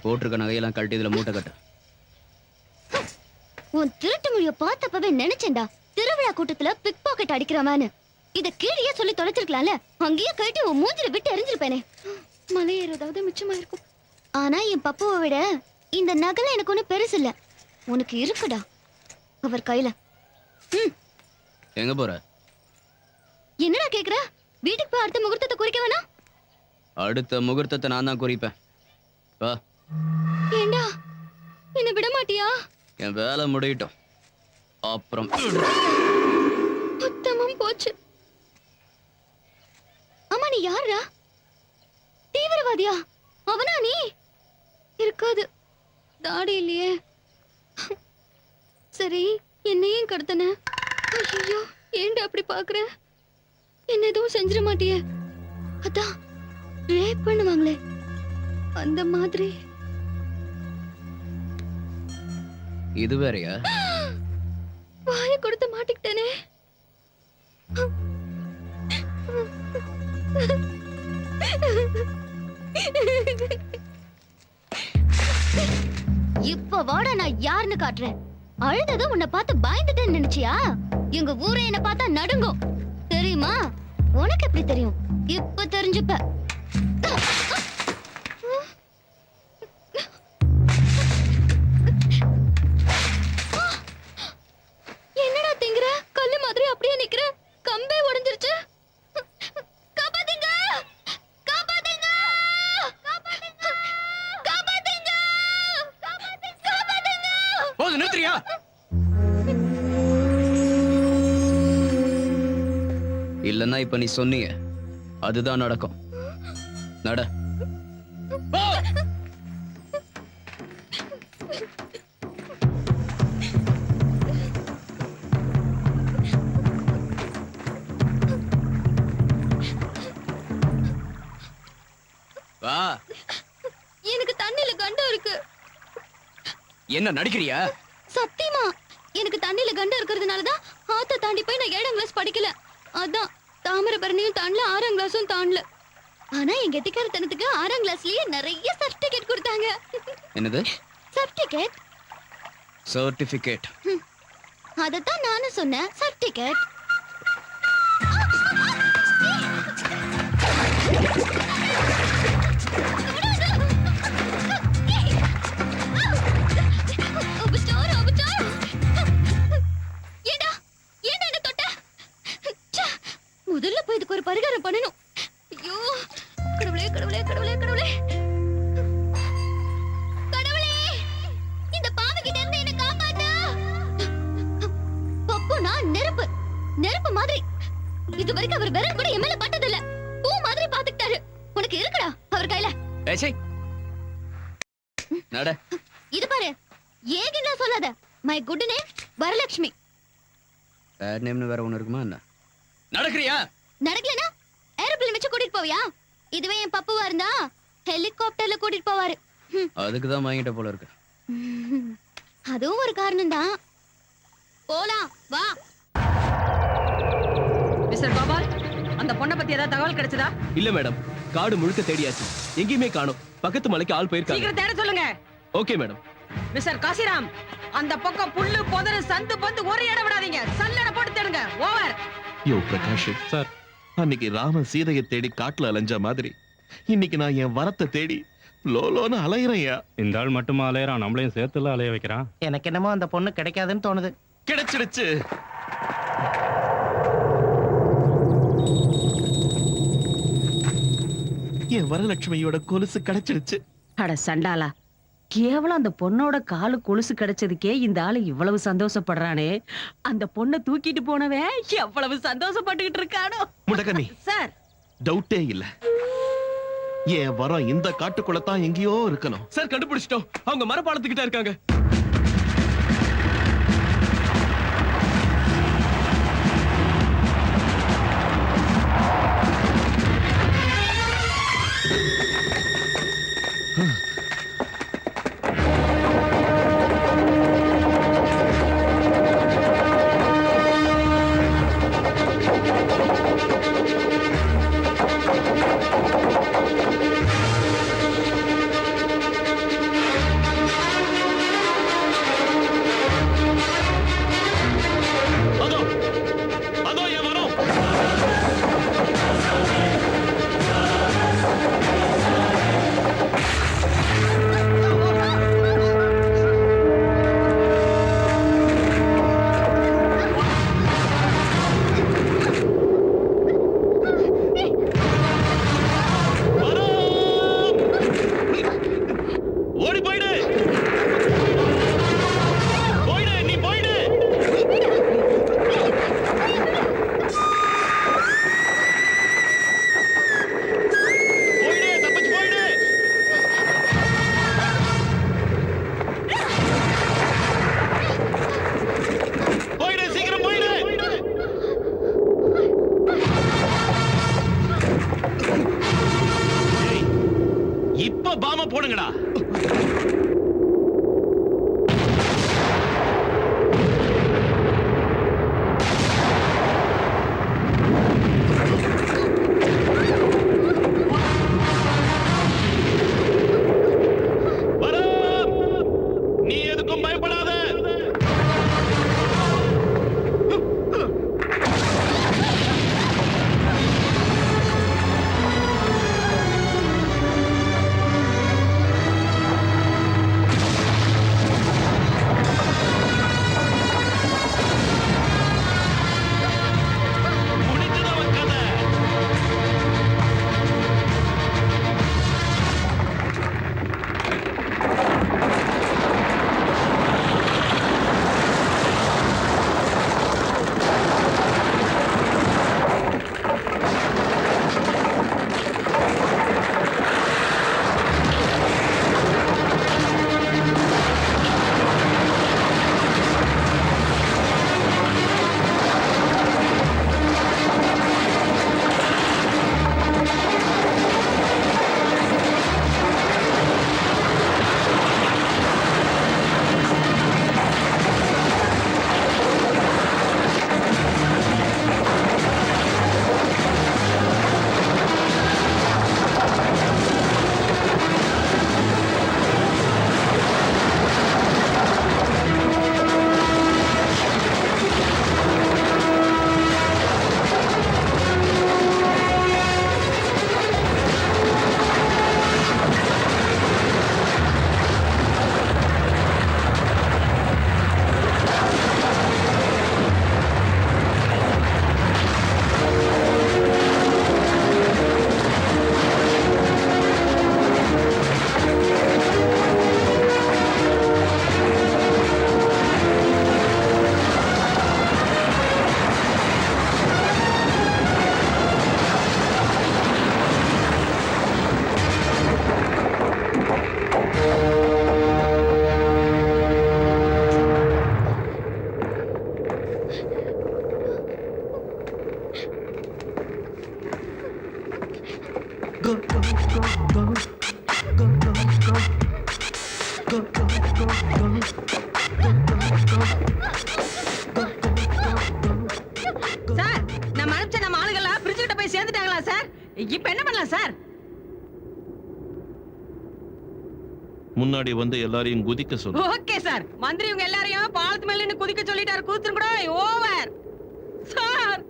C: போட்டிருக்க நகையெல்லாம் கழட்டி இதுல மூட்டை கட்டு.
K: உன் திருட்டு மொழிய பார்த்தப்பவே நினைச்சேன்டா திருவிழா கூட்டத்துல பிக் பாக்கெட் அடிக்கிறவன்னு. இத கீழே சொல்லி தொலைச்சிருக்கலாம்ல. அங்கேயே கழட்டி உன் மூஞ்சில விட்டு எரிஞ்சிருப்பேனே. மலை ஏறதாவது மிச்சமா இருக்கும். ஆனா என் பப்புவை விட இந்த நகல எனக்கு ஒண்ணு பெருசு இல்ல. உனக்கு இருக்குடா அவர் கையில.
C: எங்க போற?
K: என்னடா கேக்குற? வீட்டுக்கு போய் அடுத்த முகூர்த்தத்தை குறிக்க வேணா?
C: அடுத்த முகூர்த்தத்தை நான் தான் குறிப்பேன். வா.
K: ஏண்டா என்ன விட மாட்டியா?
C: என் வேலை முடியட்டும், அப்புறம்
K: உத்தமம் போச்சு. அம்மா நீ யாரா? தீவிரவாதியா? அவனா நீ? இருக்காது, தாடி இல்லையே. சரி என்னையும் கடத்தன. ஐயோ ஏண்டா அப்படி பாக்குற? என்ன எதுவும் செஞ்சிட மாட்டியே? அதான் ரேப் பண்ணுவாங்களே அந்த மாதிரி.
C: இது வேறயா?
K: வாய கொடுத்து மாட்டிக்கிட்டேனே. இப்ப வாடா நான் யாருன்னு காட்டுறேன். அழுததும் உன்னை பார்த்து பயந்துட்டேன்னு நினைச்சியா? எங்க ஊரே என்ன பார்த்தா நடுங்கும் தெரியுமா? உனக்கு எப்படி தெரியும்? இப்ப தெரிஞ்சுப்ப. என்னடா திங்குற? கல்லு மாதிரி அப்படியே நிக்கிற. கம்பே உடைஞ்சிருச்சு. காப்பாத்துங்க, காப்பாத்துங்க, காப்பாத்துங்க, காப்பாத்துங்க, காப்பாத்துங்க.
E: போது நிறுத்துறியா?
C: இல்லன்னா இப்ப நீ சொன்னீங்க அதுதான் நடக்கும். நட. வா.
K: எனக்கு தண்ணில கண்டம் இருக்கு.
C: என்ன நடிக்கிறியா?
K: சத்தியமா எனக்கு தண்ணில கண்டம் இருக்கிறதுனாலதான் ஆத்த தாண்டி போய் நான் 7ஆம் கிளாஸ் படிக்கல. அதான் தாமிரபரணியும் தாண்டல, 6ஆம் கிளாஸும் தாண்டல. ஆனா என் கெட்டிக்காரத்தனத்துக்கு 6ஆம் கிளாஸ்லயே நிறைய சர்டிபிகேட் கொடுத்தாங்க.
C: என்னது
K: சர்டிபிகேட்?
C: சர்டிபிகேட்?
K: அதத்தான் நானும் சொன்னேன், சர்டிபிகேட். முதல்ல போய் இதுக்கு ஒரு பரிகாரம் பண்ணணும். ஐயோ கடவுளே கடவுளே கடவுளே கடவுளே கடவுளே, இந்த பாம்பு கிட்ட இருந்து என்ன காப்பாத்து. பப்புனா நெருப்பு, நெருப்பு மாதிரி. இது வரைக்கும் அவர் விரல் கூட என் மேல பட்டதில்ல. பூ மாதிரி பாத்துக்கிட்டாரு. உனக்கு இருக்குடா அவர் கையில.
C: ஏய் நட.
K: இது பாரு, ஏகினா சொல்லாத. My good name Varalakshmi.
C: Bad நேம்னு வேற ஒண்ணு இருக்குமா என்ன? நடக்கறியா?
K: நடக்கலனா ஏரோப்ளேன் வச்சு கூட்டிட்டு போவியா? இதுவே என் பப்புவா இருந்தா ஹெலிகாப்டர்ல கூட்டிட்டு போவாரு.
C: அதுக்கு தான் வாங்கிட்ட போல இருக்கு.
K: அதுவும் ஒரு காரணம் தான். போலாம் வா.
M: மிஸ்டர் கோபால், அந்த பொண்ணை பத்தி ஏதாவது தகவல் கிடைச்சதா?
E: இல்ல மேடம், காடு முழுக்க தேடியாச்சு, எங்கேயுமே காணோம். பக்கத்து மலைக்கு ஆள் போயிருக்காங்க.
M: சீக்கிரம் தேட சொல்லுங்க.
E: Okay madam.
M: மிஸ்டர் காசிராம், அந்த பக்கம் புல்லு பொதறு சந்து பந்து ஒரு இடம் விடாதீங்க. சல்லட போட்டு தேடுங்க. ஓவர்.
I: யோ பிரகாஷ்
B: சார்,
I: அன்னைக்கு ராமன் சீதையை தேடி காட்டுல அலைஞ்ச மாதிரி இன்னைக்கு நான் என் வரத்தை தேடி லோலோன்னு அலையிறேன்யா.
B: இந்த ஆள் மட்டுமா அலையறான், நம்மளையும் சேர்த்துல அலைய வைக்கிறான்.
L: எனக்கு என்னமோ அந்த பொண்ணு கிடைக்காதுன்னு தோணுது.
I: கிடைச்சிடுச்சு. என் வரலட்சுமியோட கொலுசு கிடைச்சிடுச்சு.
M: அட சண்டாலா, கேவலம் அந்த பொண்ணோட காலு கொலுசு கிடைச்சதுக்கே இந்த ஆளு இவ்வளவு சந்தோஷப்படுறானே. அந்த பொண்ணை தூக்கிட்டு போனவன் எவ்வளவு சந்தோஷப்பட்டுக்கிட்டு இருக்கானோ.
I: முண்டகண்ணி
M: சார்,
I: டவுட்டே இல்ல, என் வரம் இந்த காட்டுக்குள்ளதான் எங்கேயோ இருக்கணும்.
E: சார் கண்டுபிடிச்சிட்டோம், அவங்க மரப்பாலத்துக்கிட்ட இருக்காங்க.
I: எதுக்கும் பயப்படாத. முடிஞ்சது அவன் கதை.
M: சார், நம்ம அனுப்பிச்ச நம்ம ஆளுங்கெல்லாம் பிரிட்ஜ் கிட்ட போய் சேர்ந்துட்டாங்களா சார்? இப்ப என்ன பண்ணலாம் சார்?
I: முன்னாடி வந்து எல்லாரையும் குதிக்க சொல்லு.
M: Okay sir. மந்திரி இவங்க எல்லாரையும் பாலத்து மேல நின்னு குதிக்க சொல்லிட்டாரு. கூத்துரும் கூட ஓவர் சார்.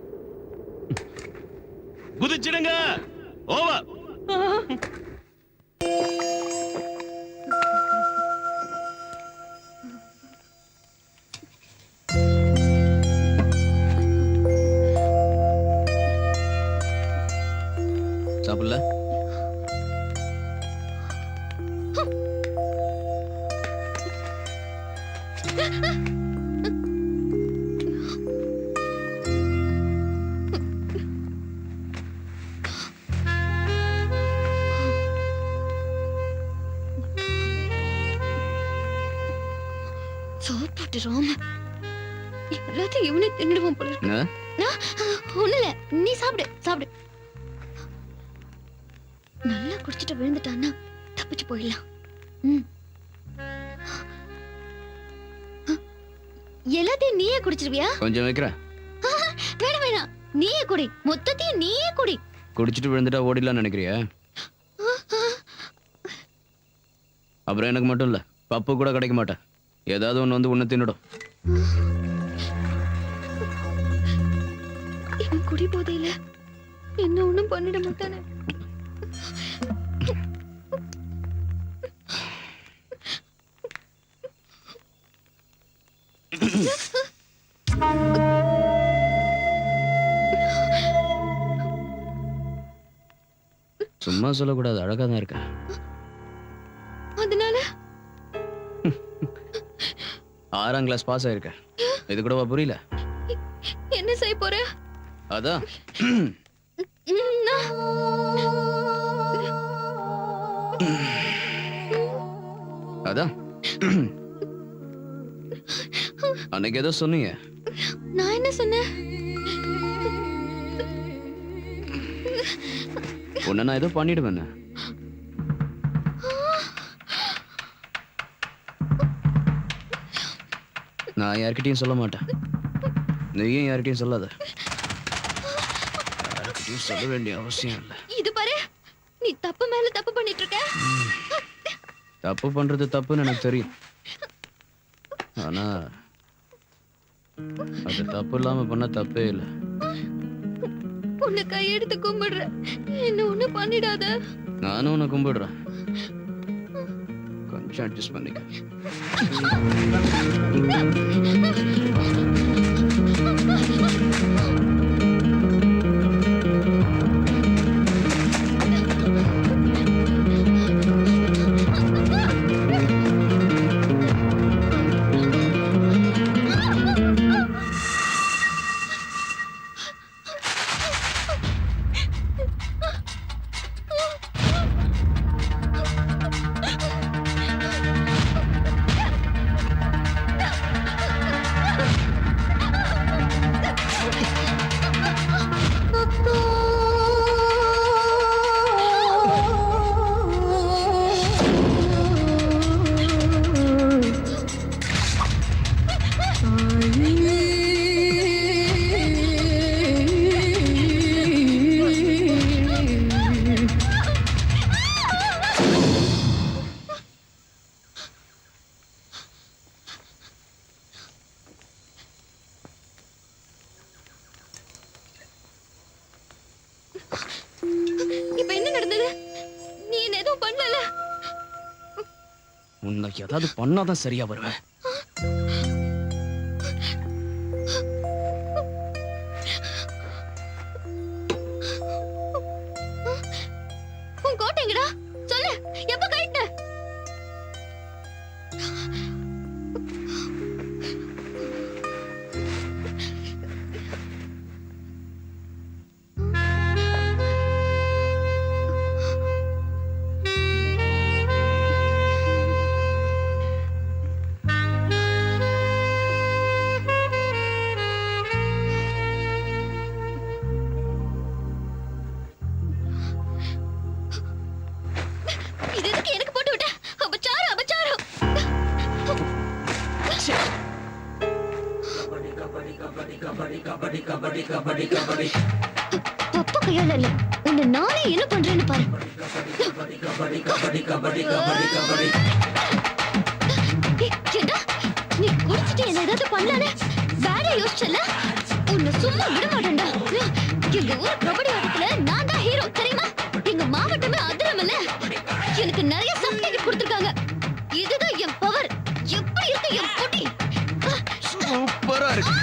I: குதிச்சிடுங்க. ஓவர்.
C: சாப்பிடல?
K: சாப்பிட்டு ராம எல்லாத்தையும் இவனே தின்னுடுவான் போல இருக்கு. ஒண்ணு இல்ல, நீ சாப்பிடு சாப்பிடு. நல்லா குடிச்சிட்டு விழுந்துட்டான்னா தப்பிச்சு போயிடலாம். எல்லாத்தையும் நீயே குடிச்சிருவியா?
C: கொஞ்சம் வைக்கிற.
K: வேணாம் வேணாம், நீயே குடி. மொத்தத்தையும் நீயே குடி.
C: குடிச்சிட்டு விழுந்துட்டா ஓடிடலாம்னு நினைக்கிறியா? அப்புறம் எனக்கு மட்டும் இல்ல, பப்பு கூட கிடைக்க மாட்டேன். ஏதாவது ஒண்ணு வந்து உன்னை தின்னுடும்.
K: இவன் குடி போதையில என்ன ஒண்ணும் பண்ணிட மாட்டானே.
C: சும்மா சொல்லக்கூடாது, அழகா தான் இருக்க.
K: அதனால
C: 6ஆம் கிளாஸ் பாஸ் ஆயிருக்க. இது கூடவா புரியல?
K: என்ன செய்ய போற?
C: அதான் அதான் அன்னைக்கு ஏதோ சொன்னீங்க.
K: நான் என்ன சொன்னேன்?
C: உன்னை நான் ஏதோ பண்ணிடுவேன். நான் யார்கிட்டயும் சொல்ல மாட்டேன். நீயும் யார்கிட்டயும் சொல்லாத. யார்கிட்டயும் சொல்ல வேண்டிய அவசியம் இல்லை.
K: இது பாரு, நீ தப்பு மேல தப்பு பண்ணிட்டு இருக்க.
C: தப்பு பண்றது தப்புன்னு எனக்கு தெரியும். ஆனா அது தப்பு இல்லாம பண்ண தப்பே இல்லை.
K: உன்னை கையெடுத்து கும்பிடுறேன், என்ன ஒண்ணு பண்ணிடாத.
C: நானும் உன்னை கும்பிடுறேன், கொஞ்சம் அட்ஜஸ்ட் பண்ணிக்க.
K: இப்ப என்ன நடந்தது? நீ என்ன எதுவும் பண்ணல?
C: உன்னை ஏதாவது பண்ணாதான் சரியா வருவேன்.
K: உன் கோட்டை எங்கடா? சொல்லு, எப்ப கழட்ட? இது எதுக்கு எனக்கு போட்டு விட்ட? அபச்சாரம், அபச்சாரம். தப்பு கையால இல்ல, உன்னை நானே என்ன பண்றேன்னு பாரு. ஏண்டா, நீ குடிச்சிட்டு என்ன ஏதாவது பண்ணலான்னு வேற யோசிச்சல? உன்னை சும்மா விட மாட்டேன்டா. எங்க ஊர் கபடி ஆட்டத்துல நான் தான் ஹீரோ, தெரியுமா? எங்க மாவட்டமே அதிரமல்ல. எனக்கு நிறைய சர்டிபிகேட் கொடுத்திருக்காங்க. இதுதான் என் பவர். எப்படி இருக்கு என் போட்டி?
D: சூப்பரா இருக்கு.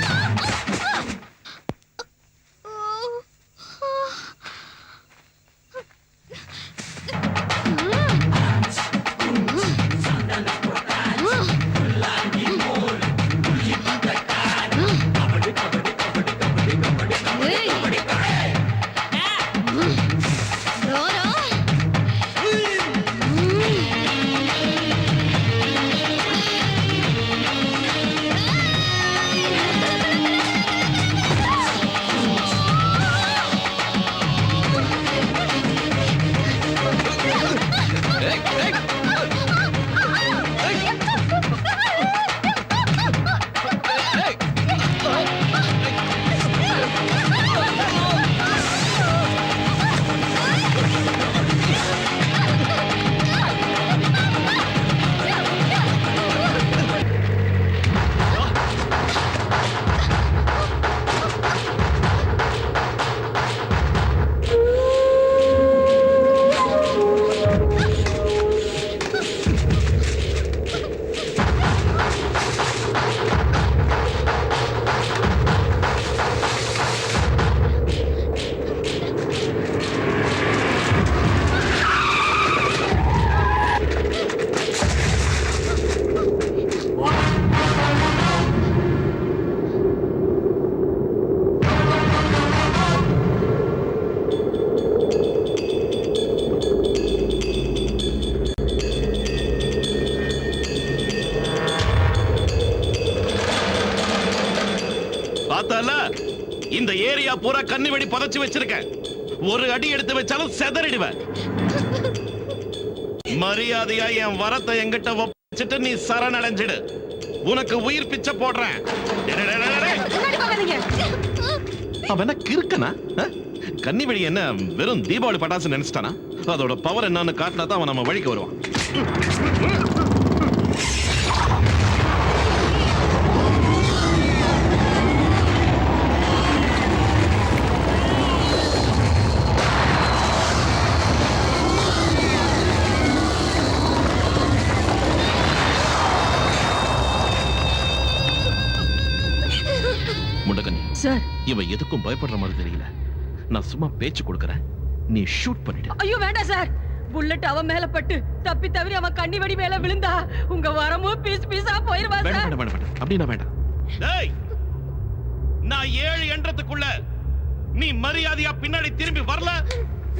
I: இந்த ஏரியா பூரா கண்ணி வெடி புதைச்சு வச்சிருக்கேன். ஒரு அடி எடுத்து வச்சாலும் செதறிடுவேன். மரியாதையா என் வரத்தை எங்கிட்ட ஒப்படைச்சிட்டு நீ சரணடைஞ்சிடு. உனக்கு உயிர் பிச்சை போடுறேன். அவன் என்ன கிறுக்கனா? கன்னி வெடி என்ன வெறும் தீபாவளி பட்டாசு நினைச்சிட்டானா? அதோட பவர் என்னன்னு காட்டினா தான் அவன் நம்ம வழிக்கு வருவான். முண்டகண்ணி,
M: சார்
I: இவன் எதுக்கும் பயப்படுற மாதிரி தெரியல. நான் சும்மா பேச்சு கொடுக்கறேன், நீ ஷூட் பண்ணிடு.
M: ஐயோ வேண்டாம் சார். புல்லட் அவன் மேல பட்டு தப்பி தவறி அவன் கண்ணி வெடி மேல விழுந்தா உங்க வரமும் பீஸ் பீஸா போயிருவா சார்.
I: வேண்டாம் வேண்டாம் வேண்டாம், அப்படின்னா வேண்டாம். டேய், நான் 7 என்றதுக்குள்ள நீ மரியாதையா பின்னாடி திரும்பி வரல,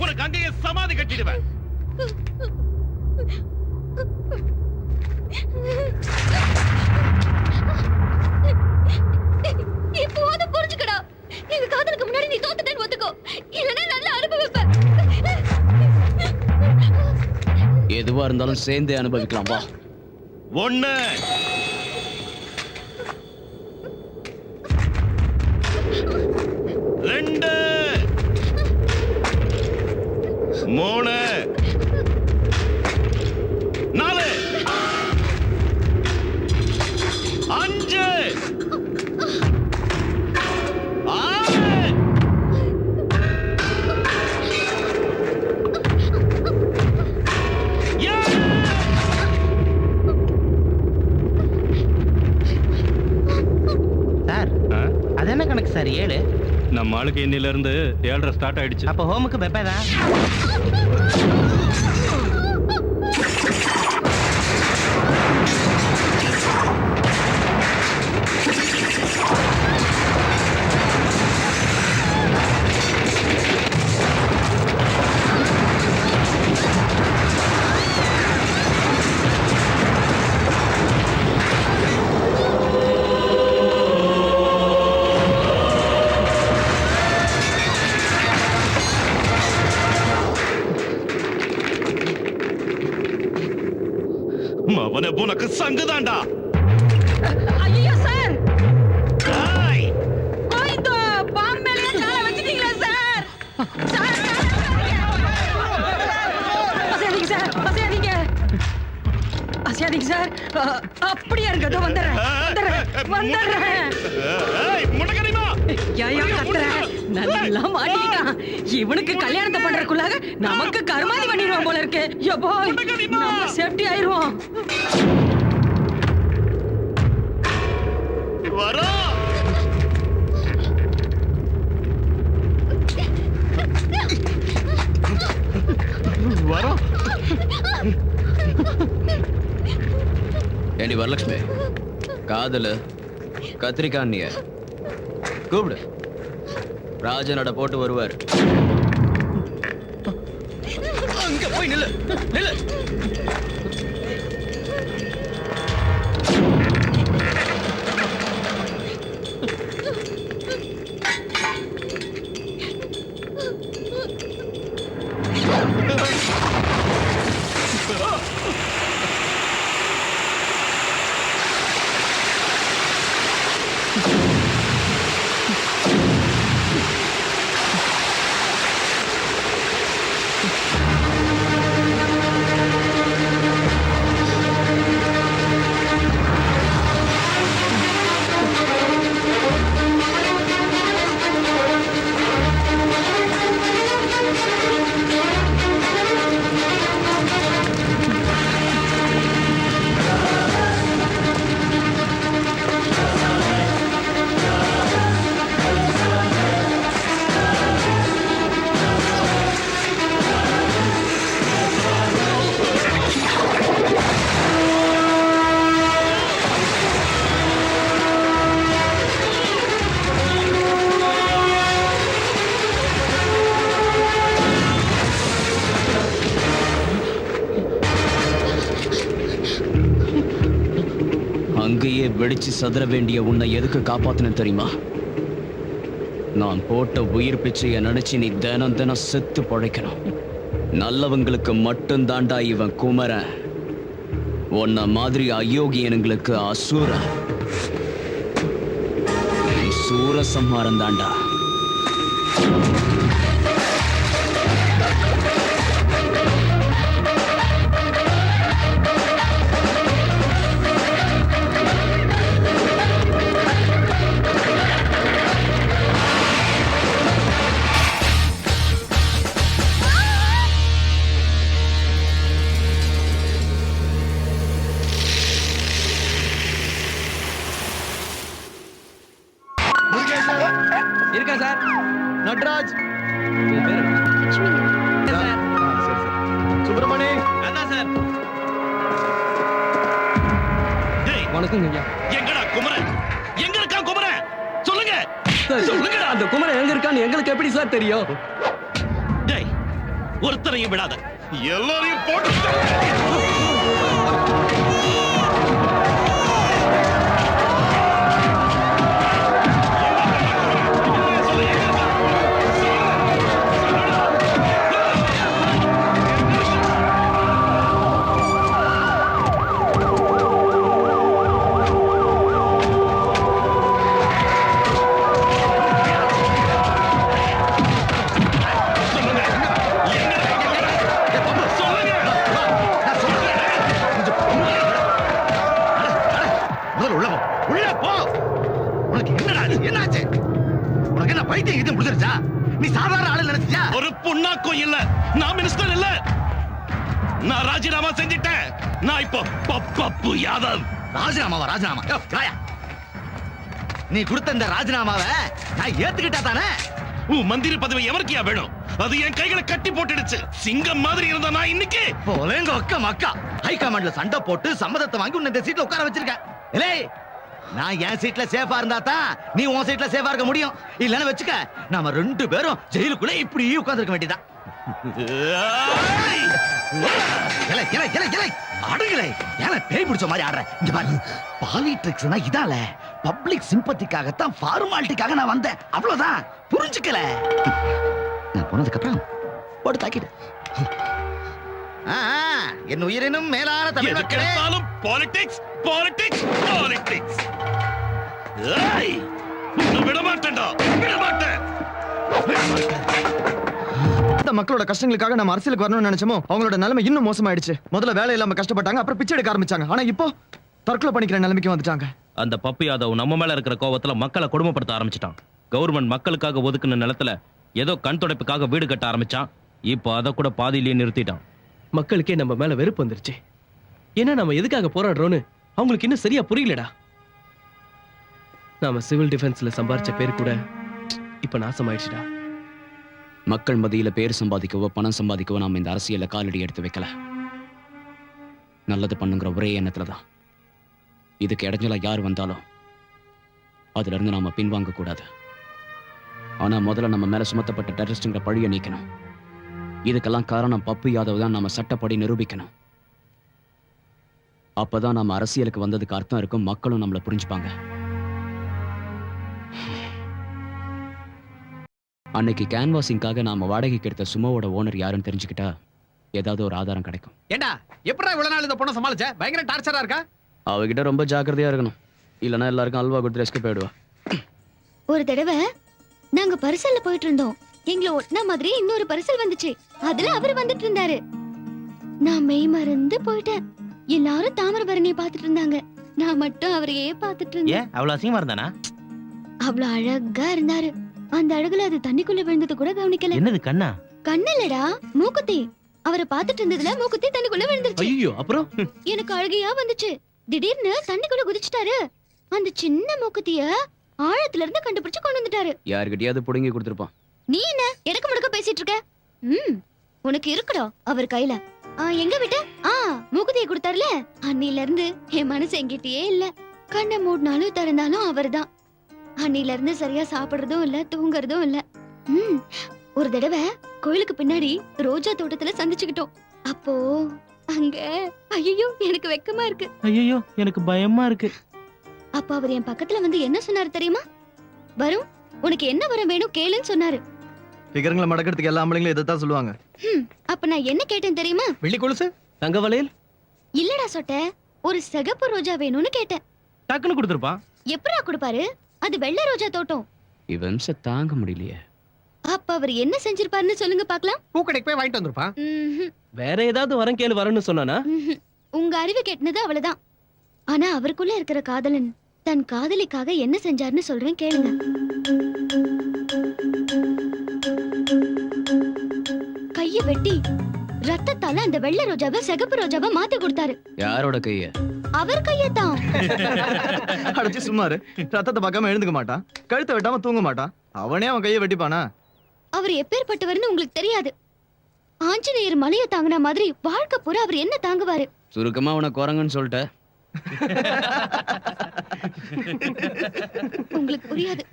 I: உனக்கு அங்கேயே சமாதி கட்டிடுவேன்.
K: இப்போது புரிஞ்சுக்கடா. எங்க காதலுக்கு முன்னாடி நீ தோத்துட்டேன்னு ஒத்துக்கோ, இல்லனா நல்லா அனுபவிப்ப.
C: எதுவா இருந்தாலும் சேர்ந்தே அனுபவிக்கலாம் வா.
I: 1 2 3 4 5
L: சார் அது என்ன கணக்கு சார் 7?
B: நம்ம ஆளுக்கு இன்னில இருந்து 7:30 ஸ்டார்ட் ஆயிடுச்சு.
L: அப்ப ஹோமுக்கு பெப்பே தான்.
I: அவனை உனக்கு சங்குதாண்டா.
M: ஐயோ சார், கோயிந்தோ பாம் மேலே கால வச்சிட்டீங்களா சார்? சார் அசையாதீங்க சார், அசையாதீங்க அசையாதீங்க சார். அப்படியே இருங்க, அதோ வந்துடுறேன். ஏன் கத்துற? நல்லா மாட்டிக்கிட்டான். இவனுக்கு கல்யாணத்தை பண்றதுக்குள்ளாக நமக்கு கருமாதி பண்ணிடுவான் போல இருக்கு. யப்பா, நம்ம சேஃப்டி ஆயிருவோம்.
I: வரா
C: வரோம். ஏண்டி வரலட்சுமி, காதல கத்திரிக்காய் நீ கூப்பிடு, ராஜனோட போட்டு வருவார். அங்க போய் நில்லு நில்லு. அங்கேயே வெடிச்சு சதுர வேண்டிய உன்னை எதுக்கு காப்பாத்தினேன் தெரியுமா? நான் போட்ட உயிர் பிச்சையை நினைச்சு நீ தினம் தினம் செத்து பழைக்கணும். நல்லவங்களுக்கு மட்டும் தாண்டா இவன் குமரன். உன்ன மாதிரி அயோக்கியனுங்களுக்கு அசூரன். நீ சூரசம்ஹாரம் தாண்டா.
H: முருகேசா
E: இருக்கா சார்?
D: நட்ராஜ்.
E: உன் பேர் என்ன? சார்.
D: சரி சரி. சுப்பிரமணி.
I: அதான் சார். டேய்,
E: வணக்கங்க ஐயா.
I: எங்கடா குமரன்? எங்க இருக்கான் குமரன்? சொல்லுங்க.
E: சார்,
I: சொல்லுங்கடா.
E: அந்த குமரன் எங்க இருக்கான்னு எங்களுக்கு எப்படி சார் தெரியும்?
I: டேய், ஒருத்தரையும் விடாத. எல்லாரையும் போட்டு
F: முதல்ல உள்ள போ. உள்ள போ. உனக்கு என்னடா ஆச்சு? என்னாச்சு? உனக்கு என்ன பைத்தியம் இது முடிஞ்சிருச்சா? நீ சாதாரண ஆளு நினைச்சியா?
I: ஒரு புண்ணாக்கும் இல்ல. நான் மினிஸ்டர் இல்ல. நான் ராஜினாமா செஞ்சிட்டேன். நான் இப்போ பப்பு யாதவ்.
F: ராஜினாமாவா? ராஜினாமா? யோ, ராயா. நீ கொடுத்த இந்த ராஜினாமாவை நான் ஏத்துக்கிட்டா தானே?
I: உன் மந்திரி பதவி எவருக்கியா வேணும்? அது என் கைகளை கட்டி போட்டுடுச்சு. சிங்கம் மாதிரி இருந்த நான் இன்னைக்கு
F: போலேங்க அக்கா மக்கா ஹை கமாண்ட்ல சண்டை போட்டு சம்மதத்தை வாங்கி உன்னை இந்த சீட்ல உட்கார வச்சிருக்கேன். இல்லே, நான் என் சீட்ல சேஃபா இருந்தா தான் நீ உன் சீட்ல சேஃபா இருக்க முடியும். இல்லன்னு வெச்சுக்க, நாம 2 பேரும் ஜெயிலுக்குள்ள இப்படி உட்கார்ந்திருக்க வேண்டியதான். இலை, இலை, இலை, இலை. அடங்கலை. ஏல பேய் பிடிச்ச மாதிரி ஆடுற. இங்க பாரு, பாலிடிக்ஸ்னா இதால பப்ளிக் சிம்பத்திக்காகத்தான், ஃபார்மாலிட்டிக்காக நான் வந்தேன். அவ்வளவுதான். புரிஞ்சுக்கல. நான் போனதுக்கு அப்புறம் போட்டு தாக்கிடு. என் உயிரினும் மேலான தமிழ் மக்களே.
I: Politics politics politics. விட மாட்டேன்டா, விட மாட்டேன்.
D: இந்த மக்களோட கஷ்டங்களுக்காக நம்ம அரசியலுக்கு வரணும்னு நினைச்சோமோ அவங்களோட நிலைமை இன்னும் மோசமாயிடுச்சு. முதல்ல வேலை இல்லாம கஷ்டப்பட்டாங்க, அப்புறம் பிச்சை எடுக்க ஆரம்பிச்சாங்க. ஆனா இப்போ தற்கொலை பண்ணிக்கிற நிலைமைக்கு வந்துட்டாங்க.
A: அந்த பப்பு யாதவ் நம்ம மேல இருக்கிற கோவத்துல மக்களை கொடுமைப்படுத்த ஆரம்பிச்சிட்டான். கவர்மெண்ட் மக்களுக்காக ஒதுக்குன நிலத்துல ஏதோ கண் துடைப்புக்காக வீடு கட்ட ஆரம்பிச்சான். இப்போ அதை கூட பாதியிலேயே நிறுத்திட்டான்.
E: மக்களுக்கே நம்ம மேல வெறுப்பு வந்துருச்சு. ஏன்னா நம்ம எதுக்காக போராடுறோம்னு அவங்களுக்கு இன்னும் சரியா புரியலடா. நாம சிவில் டிஃபென்ஸ்ல சம்பாரிச்ச பேர் கூட இப்ப நாசமாயிடுச்சுடா.
C: மக்கள் மத்தியில பேர் சம்பாதிக்கவோ பணம் சம்பாதிக்கவோ நாம இந்த அரசியல்ல காலடி எடுத்து வைக்கல. நல்லது பண்ணுங்கிற ஒரே எண்ணத்துல தான். இதுக்கு இடைஞ்சலா யார் வந்தாலும் அதுல இருந்து நாம பின்வாங்க கூடாது. ஆனா முதல்ல நம்ம மேல சுமத்தப்பட்ட டெரரிஸ்டுங்கிற பழிய நீக்கணும். இதுக்கெல்லாம் காரணம் பப்பு யாதவ் தான் நாம சட்டப்படி நிரூபிக்கணும். அப்பதான் நாம அரசியலுக்கு வந்ததுக்கு அர்த்தம் இருக்கும். மக்களும் நம்மளை புரிஞ்சுப்பாங்க. அன்னைக்கு கேன்வாசிங்காக நாம வாடகைக்கு எடுத்த சுமோவோட ஓனர் யாருன்னு தெரிஞ்சுக்கிட்டா ஏதாவது ஒரு ஆதாரம் கிடைக்கும்.
L: ஏண்டா எப்படா இவ்வளவு நாள் இந்த பொண்ணை சமாளிச்ச? பயங்கர டார்ச்சரா இருக்கா?
C: அவகிட்ட ரொம்ப ஜாக்கிரதையா இருக்கணும். இல்லைன்னா எல்லாருக்கும் அல்வா கொடுத்து ரெஸ்க்கு போயிடுவா.
K: ஒரு தடவை நாங்க பரிசல்ல போயிட்டு இருந்தோம். எங்களை ஒட்டின மாதிரி இன்னொரு பரிசல் வந்துச்சு. அதுல அவர் வந்துட்டு இருந்தாரு. நான் மெய் மறந்து போயிட்டேன். எல்லாரும் தாமிரபரணியை பார்த்துட்டு இருந்தாங்க. நான் மட்டும் அவரையே பார்த்துட்டு இருந்தேன்.
L: அவ்வளவு அசிங்கமா இருந்தானா?
K: அவ்வளவு அழகா இருந்தாரு. அந்த அழகுல அது தண்ணிக்குள்ள விழுந்தது கூட கவனிக்கல.
L: என்னது கண்ணா?
K: கண்ணல்லடா, மூக்குத்தி. அவரை பார்த்துட்டு இருந்ததுல மூக்குத்தி தண்ணிக்குள்ள விழுந்துருச்சு.
E: ஐயோ, அப்புறம்
K: எனக்கு அழுகையா வந்துச்சு. திடீர்னு தண்ணிக்குள்ள குதிச்சுட்டாரு. அந்த சின்ன மூக்குத்திய ஆழத்துல இருந்து கண்டுபிடிச்சு கொண்டு வந்துட்டாரு.
C: யாருக்கிட்டயாவது புடுங்கி கொடுத்துருப்பான்.
K: நீ என்ன எனக்கு முடுக்க பேசிட்டு இருக்க? உனக்கு இருக்குடா அவர் கையில. எங்க விட்ட? மூக்குத்தியை கொடுத்தாருல, அன்னில இருந்து என் மனசு எங்கிட்டயே இல்ல. கண்ணை மூடினாலும் திறந்தாலும் அவர்தான். அன்னில இருந்து சரியா சாப்பிடுறதும் இல்ல, தூங்குறதும் இல்ல. ஒரு தடவை கோயிலுக்கு பின்னாடி ரோஜா தோட்டத்துல சந்திச்சுக்கிட்டோம். அப்போ அங்க ஐயோ எனக்கு வெக்கமா இருக்கு.
L: ஐயோ எனக்கு பயமா இருக்கு.
K: அப்ப அவர் என் பக்கத்துல வந்து என்ன சொன்னாரு தெரியுமா? வரும், உனக்கு என்ன வரம் வேணும் கேளுன்னு சொன்னாரு.
D: பிகரங்களை மடக்கிறதுக்கு எல்லா ஆம்பளைங்களும் இதைத்தான் சொல்லுவாங்க.
K: அப்ப நான் என்ன கேட்டேன் தெரியுமா?
E: வெள்ளி கொலுசு, தங்க வளையல்?
K: இல்லடா சொட்ட, ஒரு சிகப்பு ரோஜா வேணும்னு கேட்டேன்.
L: டக்குன்னு கொடுத்துருப்பான்.
K: எப்படா கொடுப்பாரு? அது வெள்ளை ரோஜா தோட்டம்.
C: இவன் தாங்க முடியலையே.
K: அப்ப அவர் என்ன செஞ்சிருப்பாருன்னு சொல்லுங்க பாக்கலாம்.
L: பூக்கடைக்கு போய் வாங்கிட்டு வந்திருப்பான்.
E: வேற ஏதாவது வரம் கேளு வரணும்னு சொன்னானா?
K: உங்க அறிவு கெட்டினது அவ்வளவுதான். ஆனா அவருக்குள்ள இருக்கிற காதலன் தன் காதலிக்காக என்ன செஞ்சாருன்னு சொல்றேன் கேளுங்க. கைய வெட்டி ரத்தத்தால அந்த வெள்ளை ரோஜாவை சிகப்பு ரோஜாவை மாத்தி கொடுத்தாரு.
C: யாரோட கைய?
K: அவர் கையத்தான்.
D: அடிச்சு சும்மாரு. ரத்தத்தை பார்க்காம எழுந்துக்க மாட்டான், கழுத்தை வெட்டாம தூங்க மாட்டான். அவனே அவன் கையை வெட்டிப்பானா?
K: அவர் எப்பேற்பட்டவர்னு உங்களுக்கு தெரியாது. ஆஞ்சநேயர் மலையை தாங்கின மாதிரி வாழ்க்கை பூரா அவர் என்ன தாங்குவாரு?
C: சுருக்கமா அவனை குரங்குன்னு சொல்லிட்ட.
K: உங்களுக்கு புரியாது.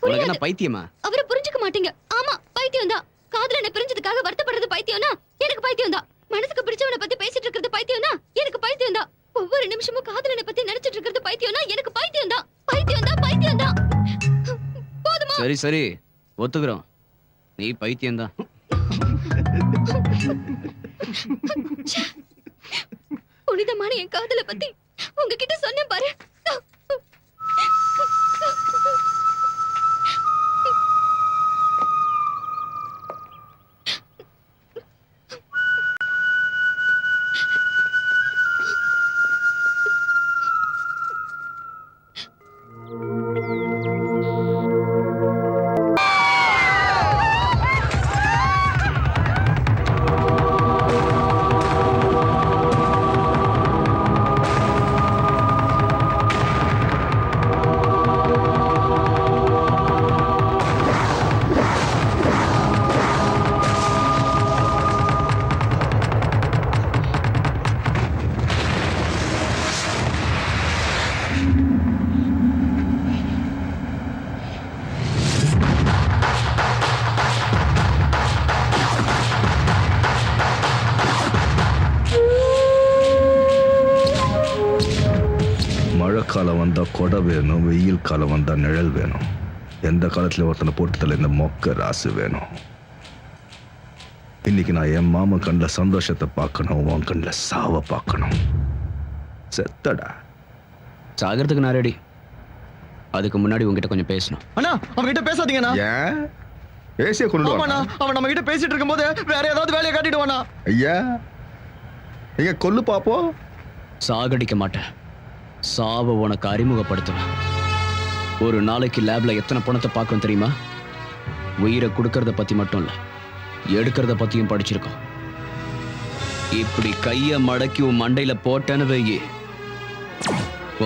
C: உனக்கு என்ன பைத்தியமா?
K: அவரை புரிஞ்சுக்க மாட்டீங்க. ஆமா, பைத்தியம் தான். காதல என்ன பிரிஞ்சதுக்காக வருத்தப்படுறது பைத்தியம்னா எனக்கு பைத்தியம் தான். மனசுக்கு பிடிச்சவனை பத்தி பேசிட்டு இருக்கிறது பைத்தியம்னா எனக்கு பைத்தியம் தான். ஒவ்வொரு நிமிஷமும் காதலனை பத்தி நினைச்சிட்டு இருக்கிறது பைத்தியம்னா எனக்கு பைத்தியம் தான். பைத்தியம் தான், பைத்தியம் தான். போதுமா?
C: சரி சரி, ஒத்துக்கிறோம், நீ பைத்தியம் தான்.
K: புனிதமான என் காதல பத்தி உங்ககிட்ட சொன்னேன் பாரு.
H: மழைக்காலம் வந்தா கொடை வேணும், வெயில் காலம் வந்தா நிழல் வேணும். எந்த காலத்துல ஒருத்தனை போட்டுதல இந்த மொக்க ராசு வேணும். இன்னைக்கு நான் என் மாமா கண்ணில் சந்தோஷத்தை பார்க்கணும், உன் கண்ணில் சாவ பார்க்கணும். செத்தடா.
C: சாகிறதுக்கு நான் ரெடி. அதுக்கு முன்னாடி உங்ககிட்ட கொஞ்சம் பேசணும்.
D: அண்ணா அவன் கிட்ட பேசாதீங்கண்ணா.
H: ஏன் பேசிய கொண்டு
D: ஆமாண்ணா, அவன் நம்ம கிட்ட பேசிட்டு இருக்கும்போது வேற ஏதாவது வேலையை காட்டிடுவானா?
H: ஐயா நீங்க கொல்லு பாப்போம்.
C: சாகடிக்க மாட்டேன், சாவ உனக்கு அறிமுகப்படுத்துவேன். ஒரு நாளைக்கு லேப்ல எத்தனை பணத்தை பார்க்கும் தெரியுமா? உயிரை கொடுக்கறத பத்தி மட்டும் இல்ல, எடுக்கிறத பத்தியும் படிச்சிருக்கோம். இப்படி கைய மடக்கி உன் மண்டையில போட்டேன்னு வெயி,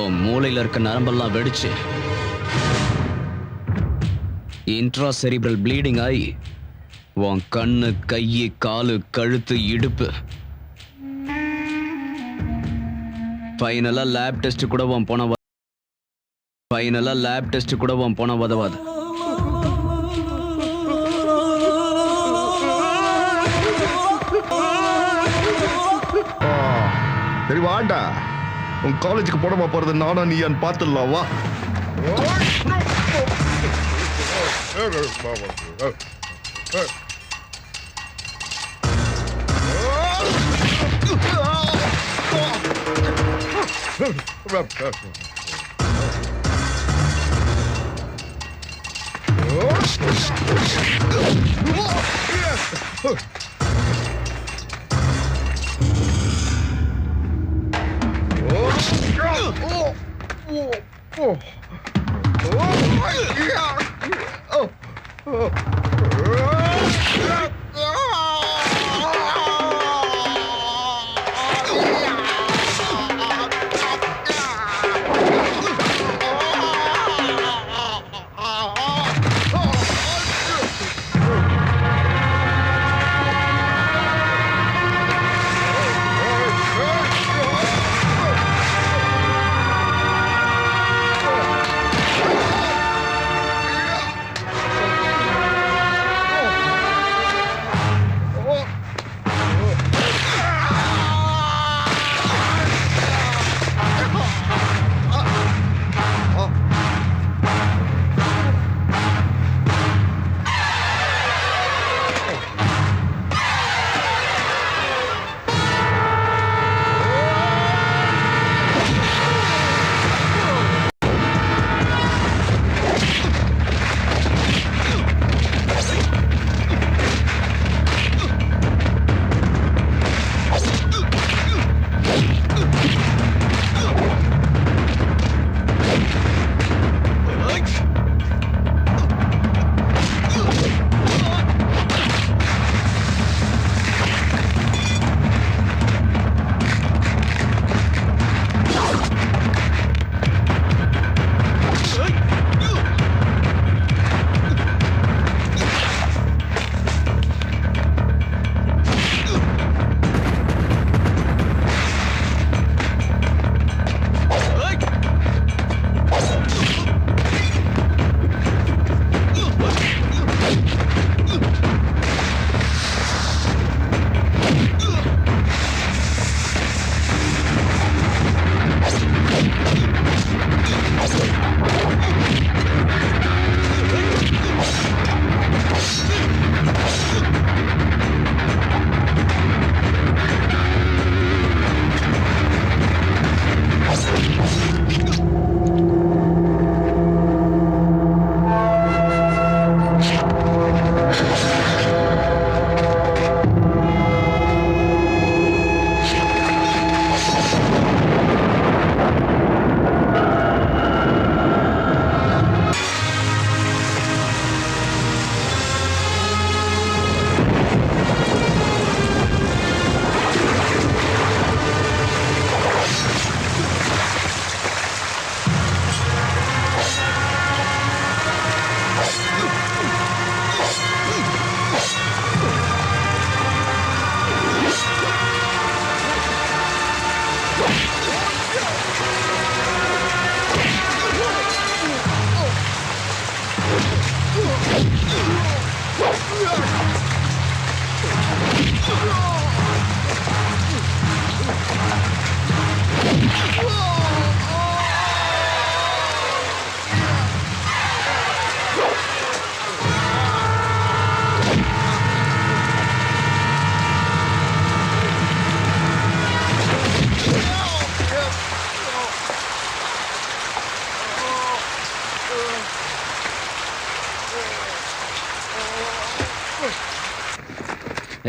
C: உன் மூளையில இருக்க நரம்பெல்லாம் வெடிச்சு இன்ட்ரா செரிப்ரல் ப்ளீடிங் ஆகி உன் கண்ணு, கையு, காலு, கழுத்து, இடுப்பு, ஃபைனலா லேப் டெஸ்ட் கூட போன உதவாது.
H: சரி வாண்டா, உன் காலேஜுக்கு போடமா போறது நானா நீயான்னு பார்த்துடலாம் வா.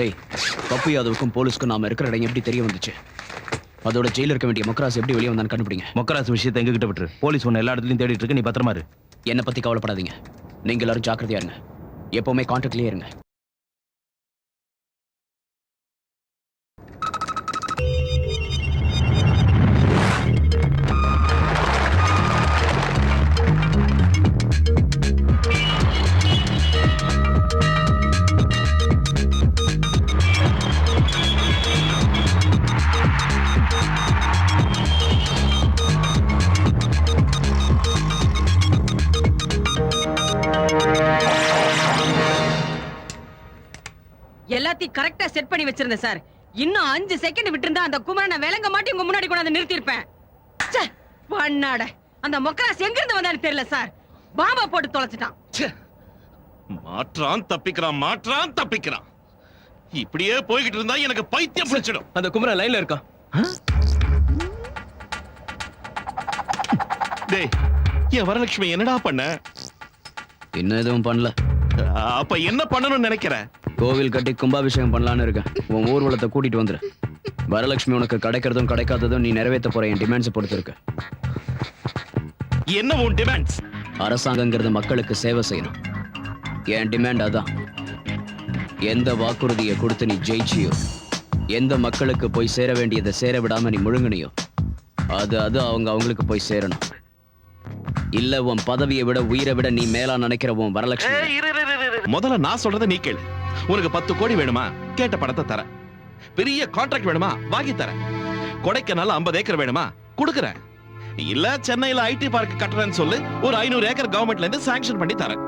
C: ஏய், பப்பு யாதவுக்கும் போலீஸ்க்கும் நாம இருக்கிற இடம் எப்படி தெரிய வந்துச்சு? அதோட ஜெயில இருக்க வேண்டிய மொக்கராஸ் எப்படி வெளியே வந்தான்னு கண்டுபிடிங்க.
A: மொக்கராஸ் விஷயத்தை எங்ககிட்ட விட்டுரு. போலீஸ் உன்னை எல்லா இடத்துலயும் தேடிட்டு இருக்கு. நீ பத்திரமா இரு.
C: என்னை பத்தி கவலைப்படாதீங்க. நீங்க எல்லாரும் ஜாக்கிரதையா இருங்க. எப்பவுமே கான்டாக்ட்லயே இருங்க.
M: எல்லாத்தையும் கரெக்டா செட் பண்ணி வச்சிருந்தேன் சார். இன்னும் 5 செகண்ட் விட்டுருந்தா அந்த குமரனை விளங்க மாட்டி உங்க முன்னாடி கொண்டு வந்து நிறுத்தியிருப்பேன். பண்ணாட அந்த மொக்கராஸ் எங்க இருந்து வந்தான்னு தெரியல சார். பாம்பா போட்டு தொலைச்சிட்டான்.
I: மாற்றான் தப்பிக்கிறான். இப்படியே போய்கிட்டு இருந்தா எனக்கு பைத்தியம் பிடிச்சிடும்.
E: அந்த குமரன் லைன்ல இருக்கான்.
I: டேய், என் வரலட்சுமி என்னடா பண்ண?
C: இன்னும் எதுவும் பண்ணல.
I: அப்ப என்ன பண்ணணும்னு நினைக்கிற?
C: கோவில் கட்டி கும்பாபிஷேகம் பண்ணலான்னு இருக்கேன். உன் ஊர்வலத்தை கூட்டிட்டு வந்துரு. வரலட்சுமி உனக்கு கிடைக்கிறதும் கிடைக்காததும் நீ நிறைவேற்ற போற என் டிமாண்ட்ஸ் பொறுத்து இருக்கு.
I: என்ன உன் டிமாண்ட்ஸ்?
C: அரசாங்கங்கிறது மக்களுக்கு சேவை செய்யணும். என் டிமாண்ட் அதான். எந்த வாக்குறுதியை கொடுத்து நீ ஜெயிச்சியோ, எந்த மக்களுக்கு போய் சேர வேண்டியதை சேர விடாம நீ முழுங்கினியோ, அது அவங்களுக்கு போய் சேரணும். இல்ல உன் பதவியை விட உயிரை விட நீ மேலா நினைக்கிற உன் வரலட்சுமி.
I: முதல்ல நான் சொல்றத நீ கேளு. உனக்கு 10 கோடி வேணுமா? கேட்ட பணத்தை தர. பெரிய கான்ட்ராக்ட் வேணுமா? வாங்கி தர. கொடைக்கானல்ல 50 ஏக்கர் வேணுமா? கொடுக்கறேன். இல்ல சென்னையில ஐடி பார்க் கட்டுறேன்னு சொல்லு, ஒரு 500 ஏக்கர் கவர்மெண்ட்ல இருந்து சாங்ஷன் பண்ணி தரேன்.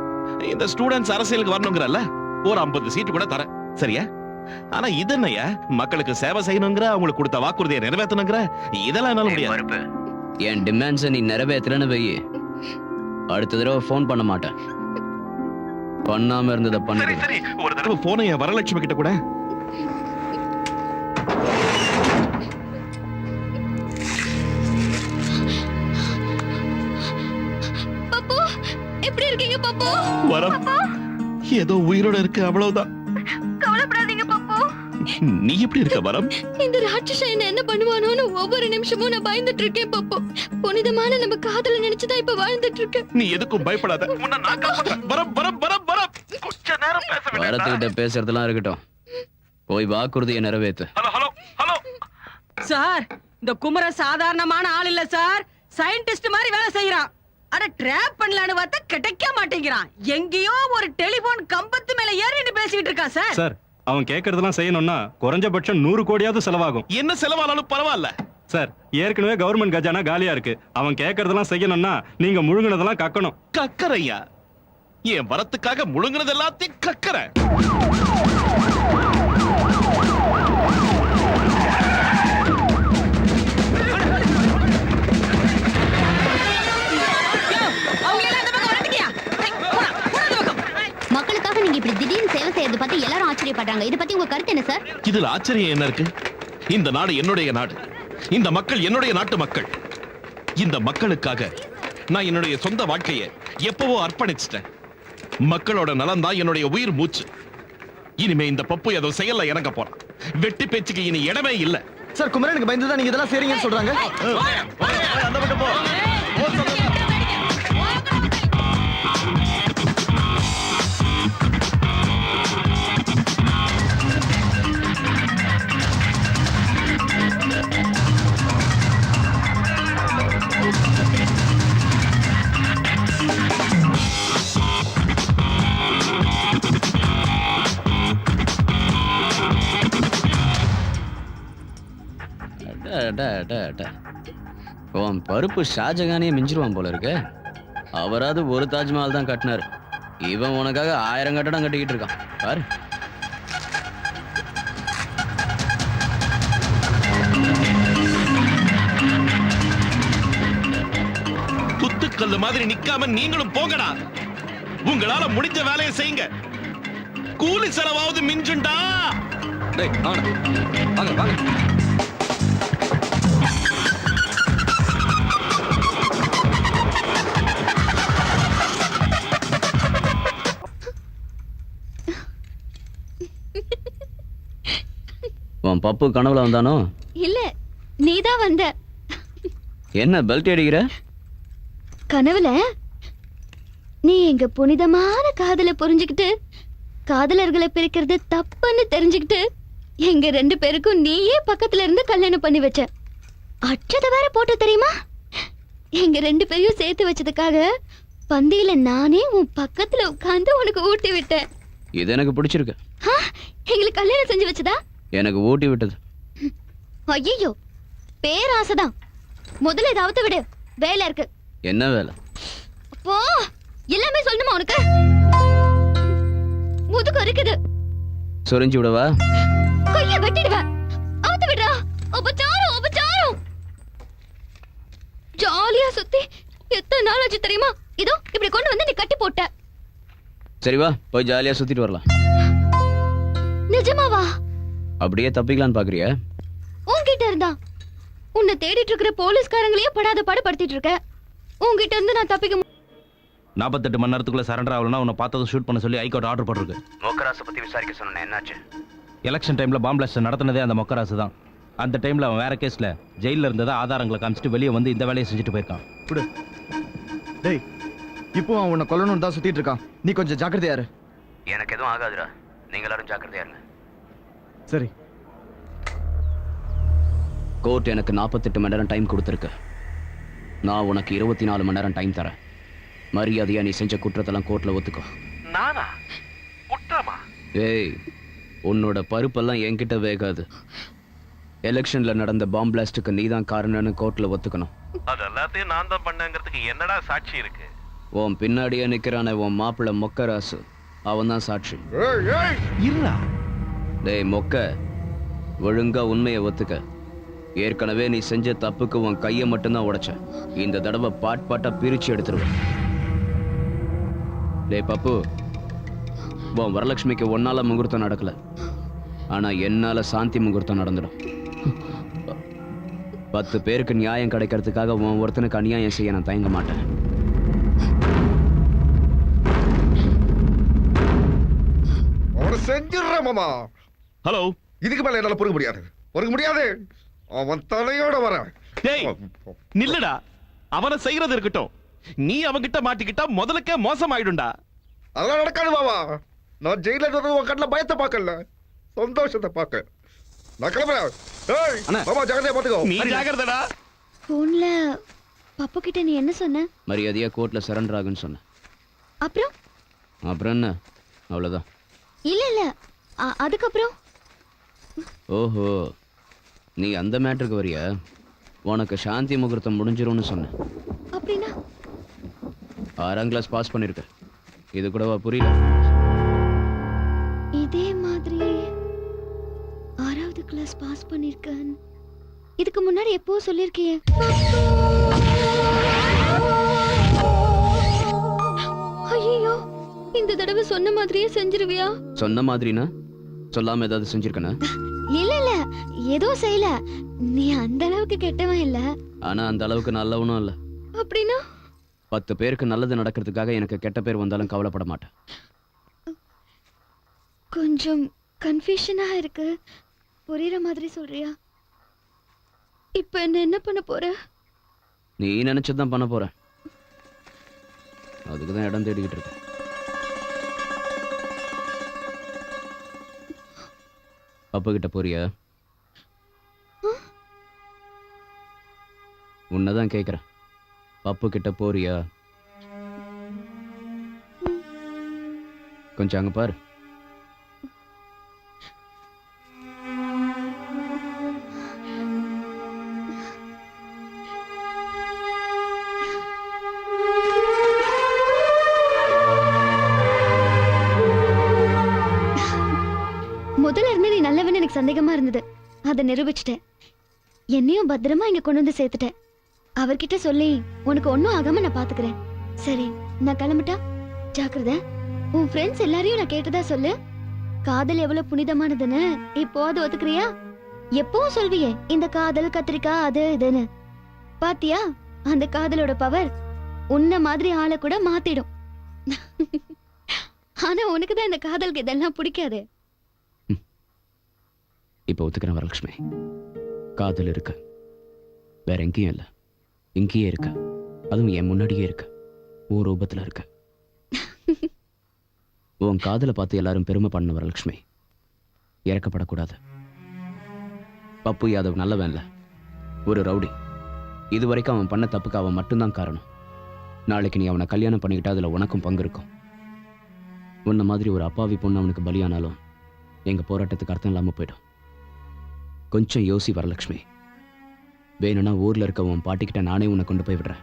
I: இந்த ஸ்டூடெண்ட்ஸ் அரசியலுக்கு வரணுங்கிறல்ல, ஒரு 50 சீட்டு கூட தரேன். சரியா? ஆனா இது என்னையா, மக்களுக்கு சேவை செய்யணுங்கிற, அவங்களுக்கு கொடுத்த வாக்குறுதியை நிறைவேற்றணுங்கிற, இதெல்லாம் என்னால முடியாது.
C: என் டிமாண்ட்ஸை நீ நிறைவேற்றலன்னு வெயி, அடுத்த தடவை ஃபோன் பண்ண மாட்டேன். பண்ணாம இருந்ததை பண்ணு.
I: சரி, ஒரு தடவை போன என் வரலட்சுமி கிட்ட கூட.
K: பப்பு, எப்படி இருக்கீங்க பப்பு?
I: வரம் ஏதோ உயிரோட இருக்கு, அவ்வளவுதான்.
K: கவலைப்படாதீங்க பப்பு.
I: நீ எப்படி இருக்க வரம்?
K: இந்த ராட்சசன் என்ன பண்ணுவானோன்னு ஒவ்வொரு நிமிஷமும் நான் பயந்துட்டு இருக்கேன் பப்பு. புனிதமான நம்ம காதல நினைச்சுதான் இப்ப வாழ்ந்துட்டு இருக்கேன்.
I: நீ எதுக்கும் பயப்படாத. உன்னை நான் காப்பாத்துறேன். வரம் வரம் வரம் வரம். கொஞ்ச நேரம் பேச வேண்டாம்.
C: வரத்துக்கிட்ட பேசுறதெல்லாம் இருக்கட்டும். போய் வாக்குறுதியை நிறைவேத்து.
I: Hello hello hello.
M: சார், இந்த குமரன் சாதாரணமான ஆள் இல்ல சார். சயின்டிஸ்ட் மாதிரி வேலை செய்யறான். அட ட்ராப் பண்ணலான்னு பார்த்தா கிடைக்க மாட்டேங்கிறான். எங்கேயோ ஒரு டெலிபோன் கம்பத்து மேல ஏறிட்டு பேசிட்டு இருக்கான் சார்.
B: சார், அவன் கேட்கறதெல்லாம் செய்யணும்னா குறைஞ்சபட்சம் 100 கோடியாவது செலவாகும்.
I: என்ன செலவானாலும் பரவாயில்ல
B: சார். ஏற்கனவே கவர்மெண்ட் கஜானா காலியா இருக்கு. அவன் கேட்கறதெல்லாம் செய்யணும்னா நீங்க முழுங்கினதெல்லாம் கக்கணும்.
I: கக்கறையா? என் வரத்துக்காக முழுங்குனது எல்லாத்தையும் கக்கற.
K: மக்களுக்காக நீங்க இப்படி திடீர்னு சேவை செய்யறது பத்தி எல்லாரும் ஆச்சரியப்படுறாங்க. இத பத்தி உங்க கருத்து என்ன சார்?
I: இதுல ஆச்சரியம் என்ன இருக்கு? இந்த நாடு என்னுடைய நாடு. இந்த மக்கள் என்னுடைய நாட்டு மக்கள். இந்த மக்களுக்காக நான் என்னுடைய சொந்த வாழ்க்கையை எப்பவோ அர்ப்பணிச்சிட்டேன். மக்களோட நலன் தான் என்னுடைய உயிர் மூச்சு. இனிமே இந்த பப்பு ஏதோ செயல்ல இறங்க போறான். வெட்டி பேச்சுக்கு இனி இடமே இல்ல.
D: சார், குமரனுக்கு பயந்துதான் நீங்க இதெல்லாம் செய்றீங்கன்னு சொல்றாங்க.
I: அந்த பக்கம் போ.
C: உன் பருப்பு ஷாஜகானே மிஞ்சிருவான் போல இருக்கு. அவராது ஒரு தாஜ்மஹால் தான் கட்டினாரு. இவன் உனக்காக 1000 கட்டடம் கட்டிக்கிட்டு இருக்கான் பாரு.
I: தூக்கல்ல மாதிரி நிக்காம நீங்களும் போங்கடா. உங்களால முடிஞ்ச வேலையை செய்யுங்க. கூலி செலவாவது மிஞ்சுண்டா.
C: டேய் வாங்க வாங்க வாங்க. உன் பப்பு கனவுல வந்தானோ?
K: இல்ல, நீதான் வந்த.
C: என்ன பெல்ட் அடிக்கிற?
K: கனவுல நீ எங்க புனிதமான காதலை புரிஞ்சுக்கிட்டு காதலர்களை பிரிக்கிறது தப்புன்னு தெரிஞ்சுக்கிட்டு எங்க 2 பேருக்கும் நீயே பக்கத்துல இருந்து கல்யாணம் பண்ணி வச்ச. அச்சத வேற போட்டு தெரியுமா? எங்க 2 பேரையும் சேர்த்து வச்சதுக்காக பந்தியில நானே உன் பக்கத்துல உட்கார்ந்து உனக்கு ஊட்டி விட்டேன்.
C: இது எனக்கு பிடிச்சிருக்கு.
K: எங்களுக்கு கல்யாணம் செஞ்சு வச்சதா?
C: எனக்கு ஊட்டி விட்டது.
K: ஐயோ, பேராசைதான். முதல்ல இதை அவுத்து விடு, வேலை இருக்கு.
C: என்ன வேலை?
K: போ, எல்லாமே சொல்லணுமா உனக்கு? முதுகு இருக்குது.
C: சொரிஞ்சு விடவா?
K: கைய வெட்டிடுவேன். அவுத்து விடுறா. உபச்சாரம் உபச்சாரம். ஜாலியா சுத்தி எத்தனை நாள் ஆச்சு தெரியுமா? இதோ இப்படி கொண்டு வந்து நீ கட்டி போட்ட.
C: சரி வா, போய் ஜாலியா சுத்திட்டு வரலாம்.
K: நிஜமாவா?
C: அப்படியே தப்பிக்கலான்னு பாக்குறியா?
K: உன்கிட்ட இருந்தா உன்னை தேடிட்டு இருக்கிற போலீஸ்காரங்களையே படாத பாடுபடுத்திட்டு இருக்க. உன்கிட்ட இருந்து நான் தப்பிக்க
A: 48 மணி நேரத்துக்குள்ள சரண்டர் ஆகலன்னா உன்னை பார்த்ததும் ஷூட் பண்ண சொல்லி ஹைகோர்ட் ஆர்டர் போட்டிருக்கு.
C: மொக்கராசை பத்தி விசாரிக்க சொன்னேன், என்னாச்சு?
A: எலெக்ஷன் டைம்ல பாம் பிளாஸ்ட் நடத்தினதே அந்த மொக்கராசு தான். அந்த டைம்ல அவன் வேற கேஸ்ல ஜெயில இருந்ததா ஆதாரங்களை காமிச்சிட்டு வெளியே வந்து இந்த வேலையை செஞ்சுட்டு போயிருக்கான்.
D: விடு. டேய், இப்போ அவன் உன்னை கொல்லணும்னு தான் சுத்திட்டு இருக்கான். நீ கொஞ்சம் ஜாக்கிரதையா இரு.
C: எனக்கு எதுவும் ஆகாதுடா, நீங்க எல்லாரும் ஜாக்கிரதையா இருங்க.
D: சரி.
C: கோர்ட் எனக்கு 48 மணி நேரம் டைம் கொடுத்துருக்கு. நான் உனக்கு 24 மணி நேரம் டைம் தரேன். மரியாதையா நீ செஞ்ச குற்றத்தெல்லாம் கோர்ட்ல ஒத்துக்கோ.
I: நானா? குற்றமா?
C: ஏய், உன்னோட பருப்பெல்லாம் என்கிட்ட வேகாது. எலெக்ஷன்ல நடந்த பாம் பிளாஸ்டுக்கு நீதான் காரணம்னு கோர்ட்ல ஒத்துக்கணும்.
I: அது எல்லாத்தையும் நான் தான் பண்ணேங்கிறதுக்கு என்னடா சாட்சி இருக்கு?
C: உன் பின்னாடியே நிக்கிறானே உன் மாப்பிள்ள மொக்கராசு, அவன் தான் சாட்சி.
I: இல்ல
C: டேய் மொக்க, ஒழுங்கா உண்மையை ஒத்துக்க. ஏற்கனவே நீ செஞ்ச தப்புக்கு உன் கையை மட்டும்தான் உடைச்ச. இந்த தடவை பாட்டா பிரிச்சு எடுத்துருவேன். டேய் பப்பு, உன் வரலட்சுமிக்கு ஒன்னால முகூர்த்தம் நடக்கல, ஆனா என்னால சாந்தி முகூர்த்தம் நடந்துடும். 10 பேருக்கு நியாயம் கிடைக்கிறதுக்காக உன் ஒருத்தனுக்கு அநியாயம் செய்ய நான் தயங்க மாட்டேன்.
H: செஞ்சிடறேன் மாமா.
I: ஹலோ,
H: இதுக்கு மேல என்னால பொறுக்க முடியாது. அவன் தலையோட வர.
I: டேய் நில்லுடா. அவனை செய்யறது இருக்கட்டும், நீ அவன்கிட்ட மாட்டிக்கிட்டா முதலுக்கே மோசமாயிடும்டா.
H: அதெல்லாம் நடக்காது மாமா. நான் ஜெயில இருந்து உன் கண்ணில் பயத்தை பார்க்கல, சந்தோஷத்தை பார்க்க. நான் கிளம்புறேன். ஏய் மாமா, ஜாக்கிரதையா பாத்துக்கோ.
I: நீ ஜாக்கிரதைடா.
K: போன்ல பப்பு கிட்ட நீ என்ன சொன்ன?
C: மரியாதையா கோர்ட்ல சரண்டர் ஆகுன்னு சொன்னேன்.
K: அப்புறம்
C: என்ன? அவ்வளவுதான்.
K: இல்ல அதுக்கப்புறம்?
C: ஓஹோ, நீ அந்த மேட்டருக்கு வரியா? உனக்கு சாந்தி முகூர்த்தம் முடிஞ்சிரும்னு சொன்னேன்.
K: அப்படின்னா
C: 6ஆம் கிளாஸ் பாஸ் பண்ணிருக்க. இது கூடவா புரியல?
K: இதே மாதிரி 6வது கிளாஸ் பாஸ் பண்ணிருக்கேன். இதுக்கு முன்னாடி எப்போ சொல்லிருக்கியே? ஐயோ, இந்த தடவை சொன்ன மாதிரியே செஞ்சிருவியா?
C: சொன்ன மாதிரினா சொல்லாம ஏதாவது செஞ்சிருக்கனா?
K: இல்ல ஏதோ செய்யல. நீ அந்த அளவுக்கு கெட்டவன் இல்ல.
C: ஆனா அந்த அளவுக்கு நல்லவனும் இல்ல.
K: அப்படின்னா
C: 10 பேருக்கு நல்லது நடக்கிறதுக்காக எனக்கு கெட்ட பேர் வந்தாலும் கவலைப்பட மாட்டேன்.
K: கொஞ்சம் கன்ஃபியூஷனா இருக்கு. புரியுற மாதிரி சொல்றியா? இப்ப என்ன பண்ண போற?
C: நீ நினைச்சதான் பண்ண போற. அதுக்குதான் இடம் தேடிக்கிட்டு இருக்க. அப்பா கிட்ட போறியா? உன்னதான் கேக்குறேன். பப்பு கிட்ட போறியா? கொஞ்சம் அங்க பாரு.
K: முதல்ல இருந்து நீ நல்லவன்னு எனக்கு சந்தேகமா இருந்தது. அதை நிரூபிச்சிட்டேன். என்னையும் பத்திரமா இங்க கொண்டு வந்து சேர்த்துட்டேன். அவர்கிட்ட சொல்லி உனக்கு ஒண்ணும் ஆகாம நான் பாத்துக்கிறேன். சரி, நான் கிளம்பிட்டா? ஜாக்கிரதை. உன் ஃப்ரெண்ட்ஸ் எல்லாரையும் நான் கேட்டதா சொல்லு. காதல் எவ்வளவு புனிதமானதுன்னு இப்போ அது ஒத்துக்கிறியா? எப்பவும் சொல்வியே இந்த காதல் கத்திரிக்காய் அது இதுன்னு. பாத்தியா, அந்த காதலோட பவர் உன்ன மாதிரி ஆளை கூட மாத்திடும். ஆனா உனக்குதான் இந்த காதலுக்கு இதெல்லாம் பிடிக்காது.
C: இப்ப ஒத்துக்கிறேன் வரலட்சுமி. காதல் இருக்கு, வேற எங்கேயும் இல்ல, இங்கேயே இருக்கு. அதுவும் என் முன்னாடியே இருக்கு, ஒரு ரூபத்துல இருக்கு. உன் காதலை பார்த்து எல்லாரும் பெருமை பண்ண வரலட்சுமி. இறக்கப்படக்கூடாது. பப்பு யாதவ் நல்லவன் இல்ல, ஒரு ரவுடி. இதுவரைக்கும் அவன் பண்ண தப்புக்கு அவன் மட்டும்தான் காரணம். நாளைக்கு நீ அவனை கல்யாணம் பண்ணிக்கிட்டா அதுல உனக்கும் பங்கு இருக்கும். உன்ன மாதிரி ஒரு அப்பாவி பொண்ணு அவனுக்கு பலியானாலும் எங்க போராட்டத்துக்கு அர்த்தம் இல்லாம போயிடும். கொஞ்சம் யோசி வரலட்சுமி. வேணும்னா ஊர்ல இருக்க உன் பாட்டிக்கிட்ட நானே உன்னை கொண்டு போய் விடுறேன்.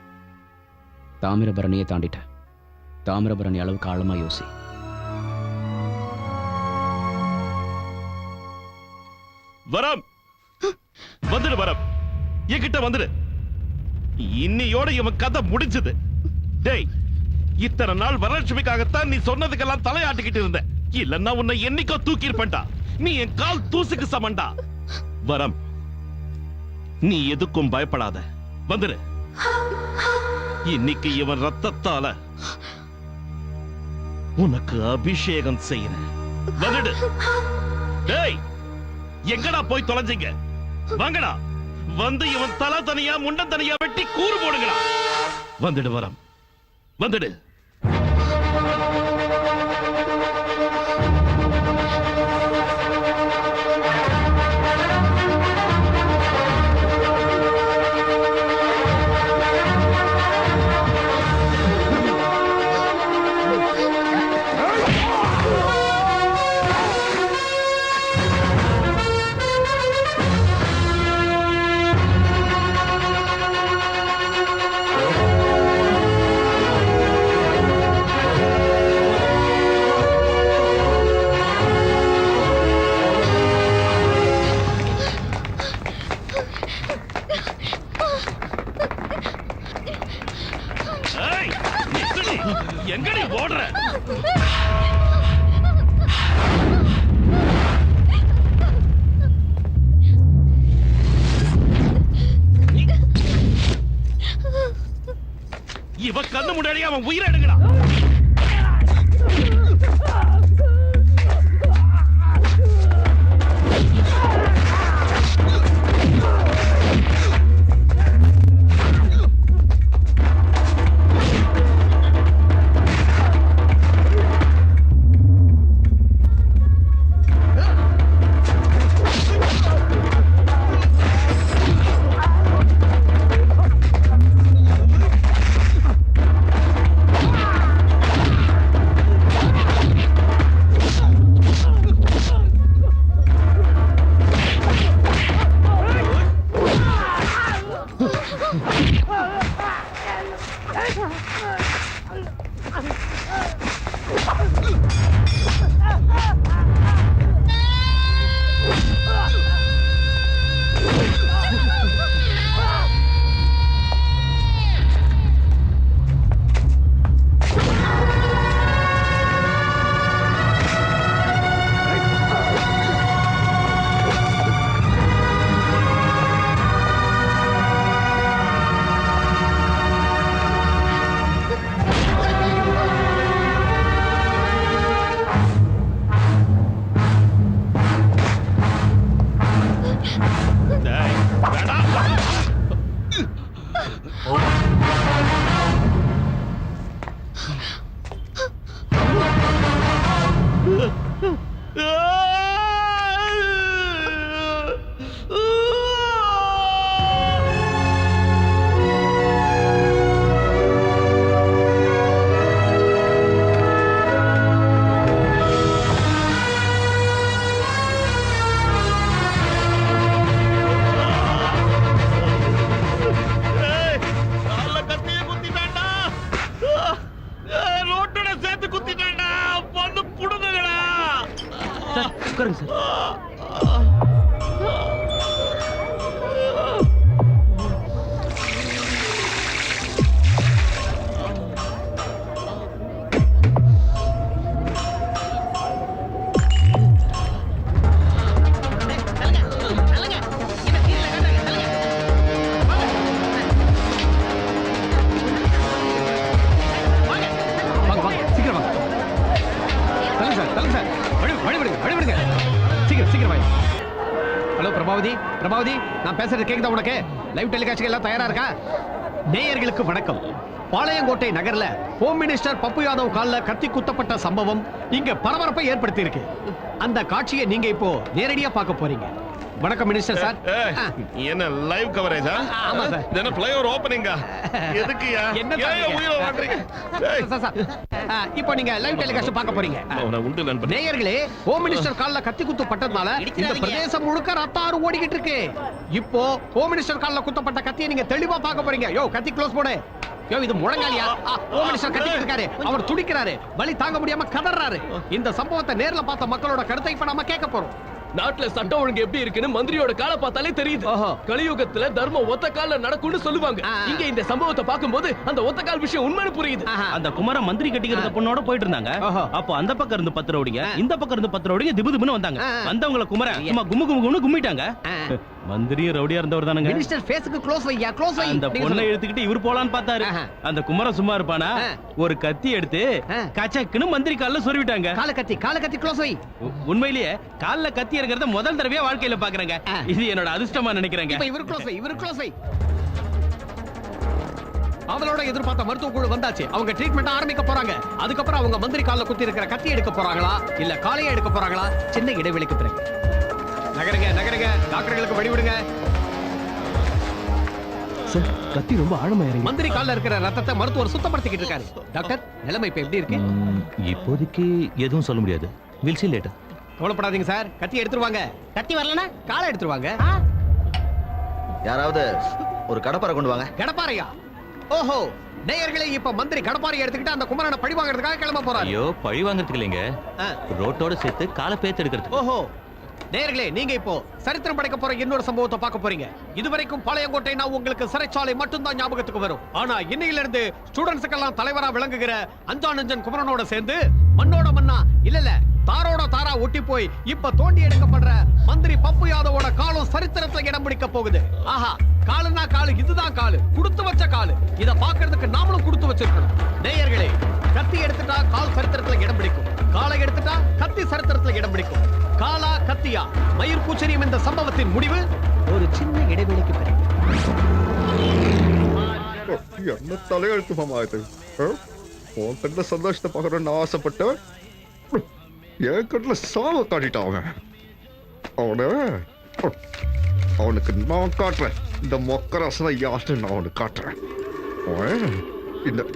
C: தாமிரபரணியை தாண்டிட்ட, தாமிரபரணி அளவுக்கு ஆழமா யோசி.
I: வரம் வந்துடு, வரம் என்கிட்ட வந்துடு. இன்னையோட இவன் கதை முடிஞ்சது. டேய், இத்தனை நாள் வரலட்சுமிக்காகத்தான் நீ சொன்னதுக்கெல்லாம் தலையாட்டிக்கிட்டு இருந்த. இல்லன்னா உன்னை என்னைக்கோ தூக்கி இருப்பேன்டா. நீ என் கால் தூசுக்கு சமண்டா. வரம், நீ எதுக்கும் பயப்படாத, வந்துடு. இன்னைக்கு இவன் ரத்தத்தால உனக்கு அபிஷேகம் செய்யறேன். வந்துடு. டேய், எங்கடா போய் தொலைஞ்சீங்க? வாங்கடா, வந்து இவன் தலை தனியா முண்டம் தனியா வெட்டி கூறு போடுங்கடா. வந்துடு வரம், வந்துடு. எங்கடி ஓடுற? இவ கண்ணு முன்னாடி அவன் உயிரை எடுக்கிறான்.
L: உட்காருங்க சார்.
N: ஹலோ பிரபாவதி, பிரபாவதி, நான் பேசுறது கேக்குதா உனக்கு? லைவ் டெலிகாஸ்ட்க்கு எல்லாம் தயாரா இருக்கா? நேயர்களுக்கு வணக்கம். பாளையங்கோட்டை நகர்ல ஹோம் மினிஸ்டர் பப்பு யாதவ் கால்ல கத்தி குத்தப்பட்ட சம்பவம் இங்க பரபரப்பை ஏற்படுத்தி இருக்கு. அந்த காட்சியை நீங்க இப்போ நேரடியா பார்க்க போறீங்க. வணக்கம் மினிஸ்டர் சார்.
I: என்ன லைவ் கவரேஜா?
N: ஆமா சார்.
I: என்ன ஃப்ளைஓவர் ஓபனிங்கா? எதுக்குயா?
N: என்ன
I: உயிரை வாங்குறீங்க?
N: சார், இப்போ நீங்க லைவ் டெலிகாஸ்ட் பார்க்க போறீங்க. நேயர்களே, ஹோம் மினிஸ்டர் கால்ல கத்தி குத்து பட்டதுனால இந்த பிரதேசம் முழுக்க ரத்தாறு ஓடிக்கிட்டு இருக்கு. இப்போ ஹோம் மினிஸ்டர் கால்ல குத்தப்பட்ட கத்தியை நீங்க தெளிவா பார்க்க போறீங்க. யோ, கத்தி க்ளோஸ் போடு. யோ, இது முழங்காலியா? ஹோம் மினிஸ்டர் கத்திட்டு இருக்காரு. அவர் துடிக்கிறாரு, வலி தாங்க முடியாம கதறாரு. இந்த சம்பவத்தை நேர்ல பார்த்த மக்களோட கருத்தை இப்ப நாம கேட்க போறோம்.
E: நாட்டுல சட்டம் ஒழுங்கு எப்படி இருக்குன்னு மந்திரியோட காலை பார்த்தாலே தெரியுது. கலியுகத்துல தர்மம் ஒத்த கால்ல நடக்கும்னு சொல்லுவாங்க. இங்க இந்த சம்பவத்தை பார்க்கும்போது அந்த ஒத்த கால் விஷயம் உண்மைன்னு புரியுது.
L: அந்த குமர மந்திரி கட்டிக்கிறத பொண்ணோட போயிட்டு இருந்தாங்க. அப்போ அந்த பக்கம் இருந்து 10 ரவுடிங்க, இந்த பக்கம் இருந்து 10 ரவுடிங்க திபு திபுன்னு வந்தாங்க. வந்தவங்கள குமர சும்மா கும்மு கும்மு கும்னு கும்மிட்டாங்க. மந்திரியும் ரவுடியா இருந்தவர் தானங்க.
N: மினிஸ்டர் ஃபேஸ்க்கு க்ளோஸ் வையா, க்ளோஸ் வை.
L: அந்த பொண்ணை எடுத்துக்கிட்டு இவர் போலான்னு பார்த்தாரு. அந்த குமர சும்மா இருப்பானா? ஒரு கத்தி எடுத்து கச்சக்குன்னு மந்திரி கால்ல சொருவிட்டாங்க.
N: கால கத்தி க்ளோஸ் வை.
L: உண்மையிலேயே கால்ல கத்தி இருக்கிறத முதல் தடவையா வாழ்க்கையில பாக்குறேங்க. இது என்னோட அதிர்ஷ்டமா நினைக்கிறேங்க.
N: இப்ப இவர் க்ளோஸ் வை. அவளோட எதிர்பார்த்த மருத்துவ குழு வந்தாச்சு. அவங்க ட்ரீட்மெண்ட் ஆரம்பிக்க போறாங்க. அதுக்கப்புறம் அவங்க மந்திரி கால்ல குத்தி இருக்கிற கத்தி எடுக்க போறாங்களா இல்ல காலையை எடுக்க போறாங்களா? சின்ன இடைவெளிக்கு பிறகு நகருங்க. டாக்டர்களுக்கு வழி விடுங்க.
E: சார், கத்தி ரொம்ப ஆழமா இறங்கி
N: மந்திரி கால்ல இருக்கிற ரத்தத்தை மருத்துவர் சுத்தப்படுத்திக்கிட்டு இருக்காரு. டாக்டர், நிலைமை இப்ப எப்படி இருக்கு?
A: இப்போதைக்கு எதுவும் சொல்ல முடியாது. Will see later.
N: கவலைப்படாதீங்க சார், கத்தி எடுத்துருவாங்க. கத்தி வரலனா காலை எடுத்துருவாங்க.
D: யாராவது ஒரு கடப்பாரை கொண்டு வாங்க.
N: கடப்பாரையா? ஓஹோ, நேயர்களே, இப்ப மந்திரி கடப்பாரை எடுத்துக்கிட்டு அந்த குமரனை பழி வாங்குறதுக்காக கிளம்ப போறாரு.
A: ஐயோ, பழி வாங்குறதுக்கு இல்லைங்க, ரோட்டோட சேர்த்து காலை பேத்து எடுக்கிறது.
N: ஓஹோ, நேயர்களே, நீங்க இப்போ சரித்திரம் படைக்க போற இன்னொரு சம்பவத்தை பார்க்க போறீங்க. இதுவரைக்கும் பாளையங்கோட்டை நான் உங்களுக்கு சிறைச்சாலை மட்டும்தான் ஞாபகத்துக்கு வரும். ஆனா இன்னையில இருந்து ஸ்டூடெண்ட்ஸுக்கெல்லாம் தலைவரா விளங்குகிற அஞ்சானஞ்சன் குமரனோட சேர்ந்து மண்ணோட மண்ணா இல்ல தாரோட தாரா ஒட்டி போய் இப்ப தோண்டி எடுக்கப்படுற மந்திரி பப்பு யாதவோட காலம் சரித்திரத்துல இடம் பிடிக்க போகுது. ஆஹா, காலுன்னா காலு, இதுதான் காலு, குடுத்து வச்ச காலு. இத பாக்குறதுக்கு நாமளும் குடுத்து வச்சிருக்கணும். நேயர்களே, கத்தி எடுத்துட்டா கால் சரித்திரத்துல இடம் பிடிக்கும், காலை எடுத்துட்டா கத்தி சரித்திரத்துல இடம் பிடிக்கும். காலா கத்தியா, மயிர் பூச்சரியம் இந்த சம்பவத்தின் முடிவு ஒரு சின்ன இடைவெளிக்கு பிறகு.
H: என்ன தலையெழுத்து மாமா இது? உன் கண்ணுல சந்தோஷத்தை பார்க்கணும்னு ஆசைப்பட்டேன், என் கண்ணுல சாவ காட்டிட்டான். அவனுக்கு நான் காட்டுறேன். இந்த மொக்கராசனை யாருன்னு நான் அவனுக்கு காட்டுறேன்.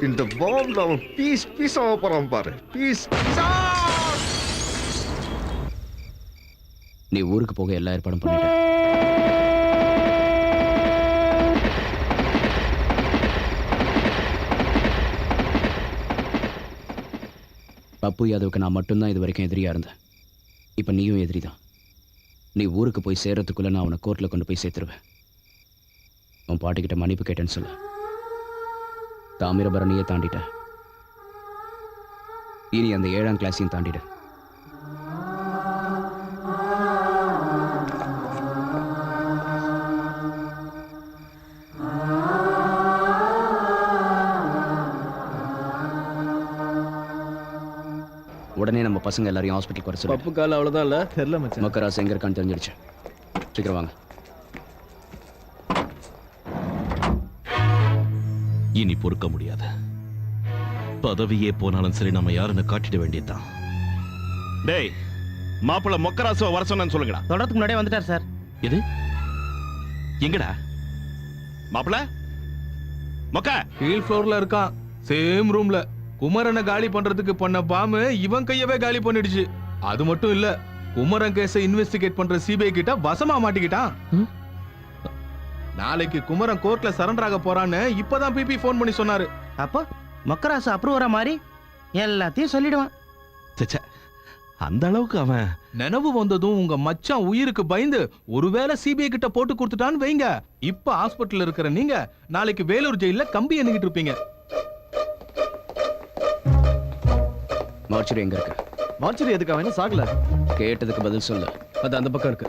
H: இந்த பாம்ல அவன் பீஸ் பீஸாக போறான் பாரு. பீஸ் பீஸா.
C: நீ ஊருக்கு போக எல்லா ஏற்பாடும் பண்ணிட்ட. பப்பு யாதவுக்கு நான் மட்டும்தான் இது வரைக்கும் எதிரியா இருந்தேன். இப்ப நீயும் எதிரிதான். நீ ஊருக்கு போய் சேர்றதுக்குள்ள நான் அவனை கோர்ட்ல கொண்டு போய் சேர்த்துருவேன். உன் பாட்டிக்கிட்ட மன்னிப்பு கேட்டேன்னு சொல்லு. தாமிரபரணியை தாண்டிட்ட, இனி அந்த 7ஆம் கிளாஸையும் தாண்டிட. உடனே நம்ம பசங்க எல்லாரையும் ஹாஸ்பிட்டலுக்கு வர சொல்லு.
E: பப்பு கால் அவ்வளவுதான் இல்ல
C: தெரியல மச்சான். மக்கராசு எங்க இருக்கான்னு தெரிஞ்சிடுச்சு. சீக்கிரம் வாங்க.
I: இனி பொறுக்க முடியாது. பதவியே போனாலும் சரி, நம்ம யாருன்னு காட்டிட வேண்டியதுதான். டேய், மாப்பிள்ள மொக்கராசுவ வர சொன்னு சொல்லுங்கடா.
L: தொடறதுக்கு முன்னாடியே வந்துட்டார் சார்.
I: எது? எங்கடா மாப்பிள்ள? மொக்க
G: கீழ் ஃப்ளோர்ல இருக்கான், சேம் ரூம்ல. குமரனை காலி பண்றதுக்கு பண்ண பாம்பு இவன் கையவே காலி பண்ணிடுச்சு. அது மட்டும் இல்ல, குமரன் கேஸை இன்வெஸ்டிகேட் பண்ற சிபிஐ கிட்ட வசமா மாட்டிக்கிட்டான். நாளைக்கு குமரன் கோர்ட்ல சரண்டர் ஆக போறான்னு இப்பதான் பிபி போன் பண்ணி சொன்னாரு.
L: அப்போ மக்கராசு அப்ரூவரா மாதிரி எல்லாத்தையும் சொல்லிடுவான்.
I: அந்த அளவுக்கு அவன்
G: நினைவு வந்ததும் உங்க மச்சான் உயிருக்கு பயந்து ஒருவேளை சிபிஐ கிட்ட போட்டு கொடுத்துட்டான்னு வைங்க, இப்ப ஹாஸ்பிட்டல் இருக்கிற நீங்க நாளைக்கு வேலூர் ஜெயில கம்பி எண்ணிக்கிட்டு இருப்பீங்க.
C: மார்ச்சரி எங்க இருக்கு?
D: மார்ச்சரி எதுக்கு? அவன் சாகல.
C: கேட்டதுக்கு பதில் சொல்லு.
E: அது அந்த பக்கம் இருக்கு.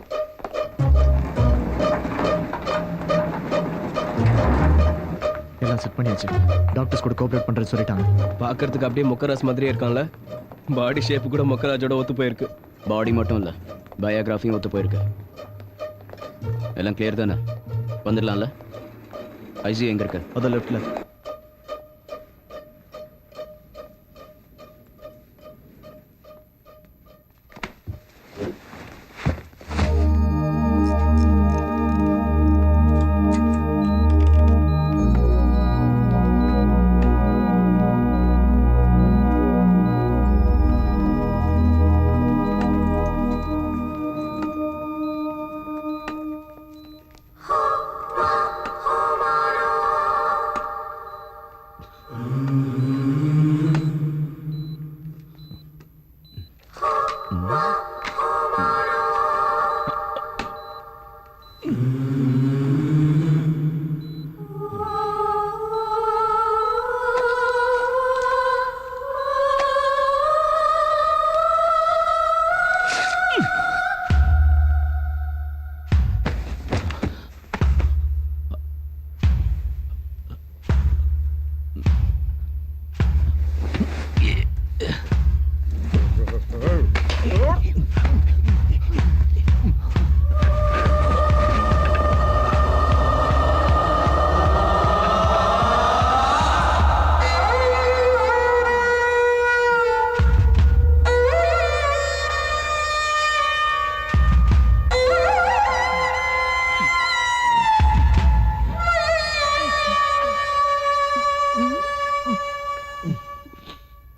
D: எல்லாம் செட் பண்ணியாச்சு. டாக்டர்ஸ் கூட கோஆபரேட் பண்றது சொல்லிட்டாங்க.
E: பாக்குறதுக்கு அப்படியே மொக்கராஜ் மாதிரியே இருக்கான்ல. பாடி ஷேப் கூட மொக்கராஜோட ஒத்து போயிருக்கு.
C: பாடி மட்டும் இல்ல, பயோகிராஃபியும் ஒத்து போயிருக்கு. எல்லாம் கிளியர் தானே? வந்துடலாம்ல? ஐசி எங்க இருக்கு?
D: அது லெஃப்ட்ல.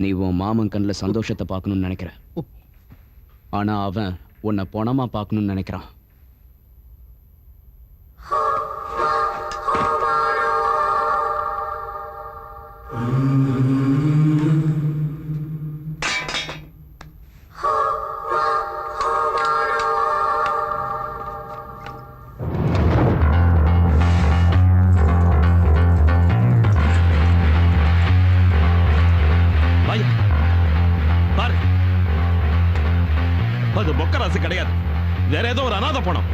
C: நீ உன் மாமன் கண்ணில் சந்தோஷத்தை பார்க்கணும்னு நினைக்கிற, ஆனா அவன் உன்னை பணமா பார்க்கணும்னு நினைக்கிறான்.
I: பாரு, அது பொக்கராசு கிடையாது, வேற ஏதோ ஒரு அநாத பணம்.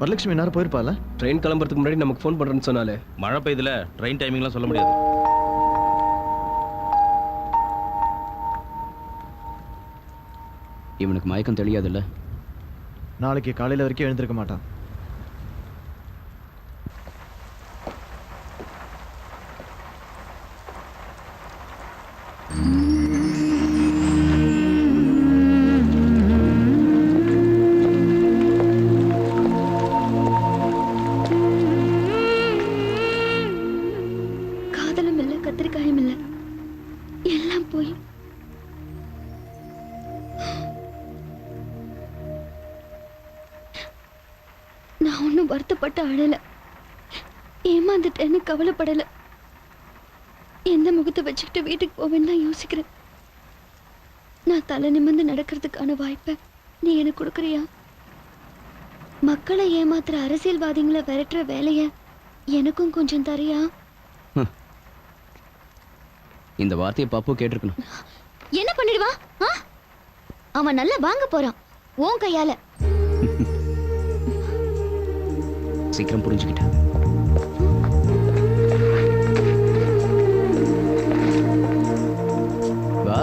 D: வரலட்சுமி நேரம் போயிருப்பால.
E: ட்ரெயின் கிளம்புறதுக்கு முன்னாடி நமக்கு ஃபோன் பண்றேன்னு சொன்னாலே.
A: மழை பெய்துல, ட்ரெயின் டைமிங்லாம் சொல்ல முடியாது.
C: இவனுக்கு மயக்கம் தெரியாதுல்ல?
D: நாளைக்கு காலையில வரைக்கும் எழுந்திருக்க மாட்டான்.
K: காதலும் இல்ல, கத்திரிக்காயும் இல்ல, எல்லாம் போய் நான் ஒன்னும் வருத்தப்பட்டு அழல, ஏமாந்துட்டேன்னு கவலைப்படல. எந்த முகத்தை வச்சுக்கிட்டு வீட்டுக்கு போவேன்னு தான் யோசிக்கிறேன். நான் தலை நிமிர்ந்து நடக்கிறதுக்கான வாய்ப்பை நீ எனக்கு கொடுக்குறியா? மக்களை ஏமாத்துற அரசியல்வாதிகளை விரட்டுற வேலைய எனக்கும் கொஞ்சம் தரியா?
C: இந்த வார்த்தையை பப்பு கேட்டிருக்கணும்.
K: என்ன பண்ணிடுவா? அவன் நல்லா வாங்க போறான் உன் கையால.
C: சீக்கிரம் புரிஞ்சுக்கிட்டேன். வா.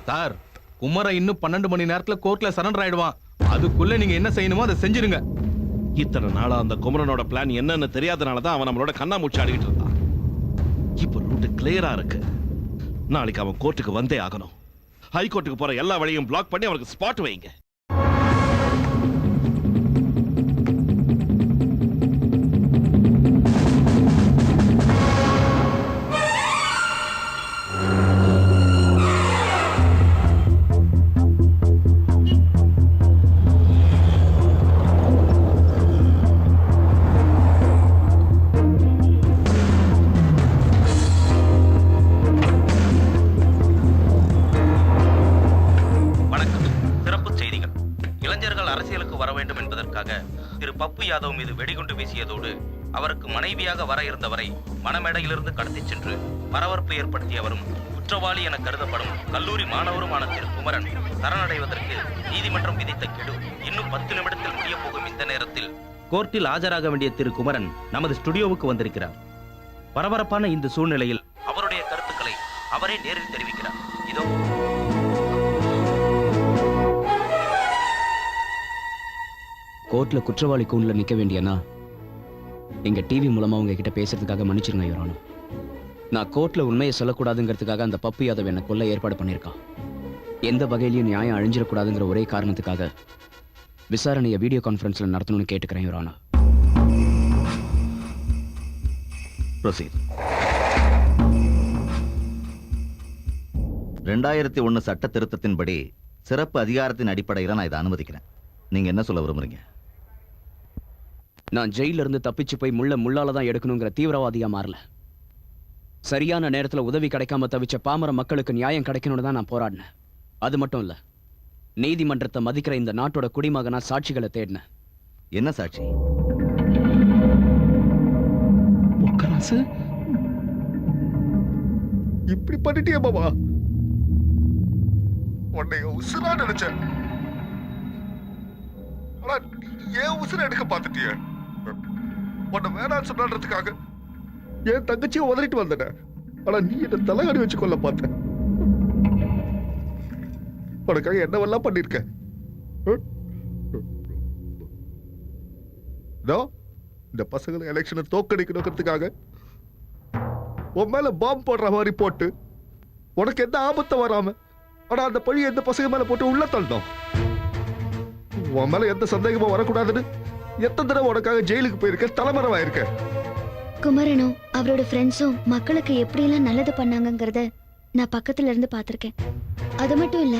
G: சார், குமரன் இன்னும் 12 மணி நேரத்துல கோர்ட்ல சரண்டர் ஆயிடுவான். அதுக்குள்ள நீங்க என்ன செய்யணுமோ அதை செஞ்சிருங்க.
I: இத்தனை நாளா அந்த குமரனோட பிளான் என்னன்னு தெரியாதனால தான் அவன் நம்மளோட கண்ணாமூச்சி ஆடிக்கிட்டு இருந்தான். இப்போ ரூட் கிளியரா இருக்கு. நாளைக்கு அவன் கோர்ட்டுக்கு வந்தே ஆகணும். ஹைகோர்ட்டுக்கு போற எல்லா வழியும் பிளாக் பண்ணி அவனுக்கு ஸ்பாட் வைங்க.
A: வணக்கம். சிறப்பு செய்திகள். பப்பு யாதவ் மீது வெடிகுண்டு வீசியதோடு அவருக்கு மனைவியாக வர இருந்தவரை மணமேடையிலிருந்து கடத்திச் சென்று பரபரப்பு ஏற்படுத்தியவரும் குற்றவாளி என கருதப்படும் கல்லூரி மாணவருமான திரு குமரன் சரணடைவதற்கு நீதிமன்றம் விதித்த கெடு இன்னும் 10 நிமிடத்தில் முடிய போகும் இந்த நேரத்தில் கோர்ட்டில் ஆஜராக வேண்டிய திரு குமரன் நமது ஸ்டுடியோவுக்கு வந்திருக்கிறார். பரபரப்பான இந்த சூழ்நிலையில் அவருடைய கருத்துக்களை அவரே நேரில் தெரிவிக்கிறார். இதோ.
C: கோர்ட்ல குற்றவாளி கூண்டுல நிக்க வேண்டியனா இங்க டிவி மூலமா உங்ககிட்ட பேசுறதுக்காக மன்னிச்சிருங்க யுவர் ஆனர். நான் கோர்ட்ல உண்மையை சொல்லக்கூடாதுங்கிறதுக்காக அந்த பப்பு யாதவ் என்ன கொல்ல ஏற்பாடு பண்ணியிருக்கான். எந்த வகையிலையும் நியாயம் அழிஞ்சிடக்கூடாதுங்கிற ஒரே காரணத்துக்காக விசாரணையை வீடியோ கான்ஃபரன்ஸ்ல நடத்தணும்னு கேட்டுக்கிறேன் யுவர் ஆனர்.
F: Proceed. 2001 சட்ட திருத்தத்தின்படி சிறப்பு அதிகாரத்தின் அடிப்படையில் நான் இதை அனுமதிக்கிறேன். நீங்க என்ன சொல்ல விரும்புறீங்க?
C: நான் ஜெயில இருந்து தப்பிச்சு போய் முள்ளால தான் எடுக்கணுங்கிற தீவிரவாதியா மாறல. சரியான நேரத்துல உதவி கிடைக்காம தவிச்ச பாமர மக்களுக்கு நியாயம் கிடைக்கணும்னு தான் நான் போராடினேன். அது மட்டும் இல்ல, நீதிமன்றத்தை மதிக்கிற இந்த நாட்டோட குடிமகனா சாட்சிகளை தேடினேன்.
F: என்ன சாட்சி?
H: இப்படி பண்ணிட்டியே பாபா. உன்னை உசுரா நினைச்சேன். ஆனா ஏன் உசுர எடுக்க பார்த்துட்டிய? உன்னை வேணான்னு சொன்னான்றதுக்காக என் தங்கச்சியை உதறிட்டு வந்தன. ஆனா நீ என்ன தலைகாடி வச்சு கொள்ள பார்த்த. உனக்காக என்னவெல்லாம் பண்ணிருக்க? இந்த பசங்களை எலெக்ஷனை தோக்கடிக்கணுங்கிறதுக்காக உன் மேல பாம்பு போடுற மாதிரி போட்டு உனக்கு எந்த ஆபத்தை வராம, ஆனா அந்த பழி எந்த பசங்க மேல போட்டு உள்ள தள்ளணும். உன் மேல எந்த சந்தேகமும் வரக்கூடாதுன்னு எத்தனை தடவை உனக்காக ஜெயிலுக்கு போயிருக்க, தலைமறைவாயிருக்க.
K: குமரனும் அவரோட ஃப்ரெண்ட்ஸும் மக்களுக்கு எப்படியெல்லாம் நல்லது பண்ணாங்கங்கிறத நான் பக்கத்துல இருந்து பார்த்திருக்கேன். அது மட்டும் இல்ல,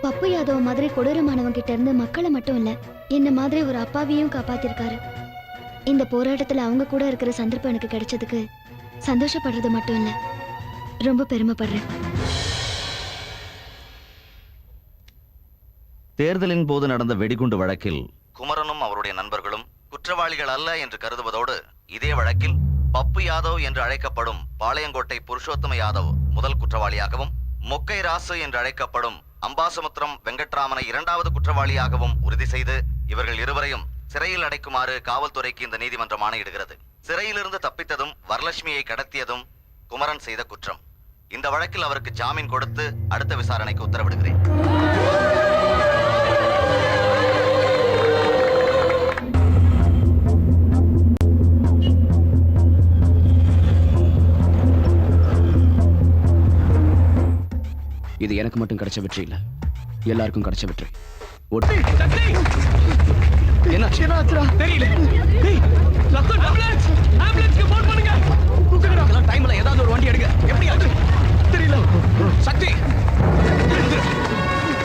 K: பப்பு யாதவ் மாதிரி கொடூரமானவங்க கிட்ட இருந்து மக்களை மட்டும் இல்ல, என்ன மாதிரி ஒரு அப்பாவியும் காப்பாத்திருக்காரு. இந்த போராட்டத்துல அவங்க கூட இருக்கிற சந்தர்ப்பம் எனக்கு கிடைச்சதுக்கு சந்தோஷப்படுறது மட்டும் இல்ல, ரொம்ப பெருமைப்படுறேன்.
F: தேர்தலின் போது நடந்த வெடிகுண்டு வழக்கில் குமரனும் அவருடைய நண்பர்களும் குற்றவாளிகள் அல்ல என்று கருதுவதோடு, இதே வழக்கில் பப்பு யாதவ் என்று அழைக்கப்படும் பாளையங்கோட்டை புருஷோத்தம யாதவ் முதல் குற்றவாளியாகவும், மொக்கை ராசு என்று அழைக்கப்படும் அம்பாசமுத்திரம் வெங்கட்ராமனை 2வது குற்றவாளியாகவும் உறுதி செய்து இவர்கள் இருவரையும் சிறையில் அடைக்குமாறு காவல்துறைக்கு இந்த நீதிமன்றம் ஆணையிடுகிறது. சிறையிலிருந்து தப்பித்ததும் வரலட்சுமியை கடத்தியதும் குமரன் செய்த குற்றம். இந்த வழக்கில் அவருக்கு ஜாமீன் கொடுத்து அடுத்த விசாரணைக்கு உத்தரவிடுகிறேன்.
C: இது எனக்கு மட்டும் கிடைச்ச வெற்றி இல்ல, எல்லாருக்கும் கிடைச்ச வெற்றி.
E: என்ன தெரியல. ஆம்புலன்ஸ்க்கு போன் பண்ணுங்க.
C: டைம்ல ஏதாவது ஒரு வண்டி எடுங்க. எப்படி ஆச்சு
E: தெரியல.
C: சக்தி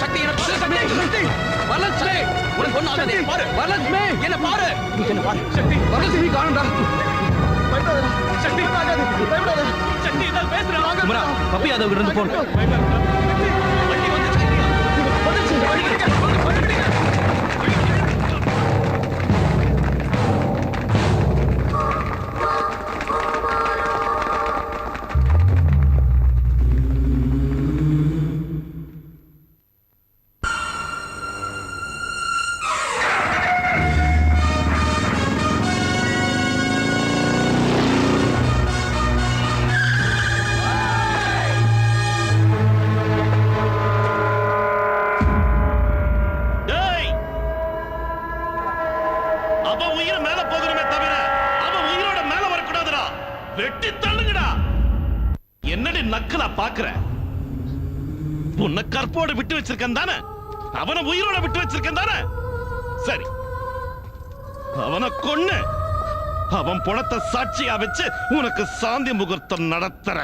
C: சக்தி சக்தி வரலட்சுமி, உனக்கு ஒண்ணு ஆகாது. பாரு வரலட்சுமி, என்ன பாரு, என்ன பாரு.
E: சக்தி
C: வரலட்சுமி காணோம்டா.
E: சக்தி சக்தி இத பேசுறாங்க.
L: குமரா, பப்பு யாதவ் இருந்து போன்.
E: வண்டி வந்துச்சு.
I: வெட்டி தள்ளுங்கடா. என்னடி நக்கலா பாக்குற? உன்னை கற்போட விட்டு வச்சிருக்கேன் தானே, அவனை உயிரோட விட்டு வச்சிருக்கேன் தானே. சரி, அவனை கொன்னு அவன் பணத்தை சாட்சியா வச்சு உனக்கு சாந்தி முகூர்த்தம் நடத்துற.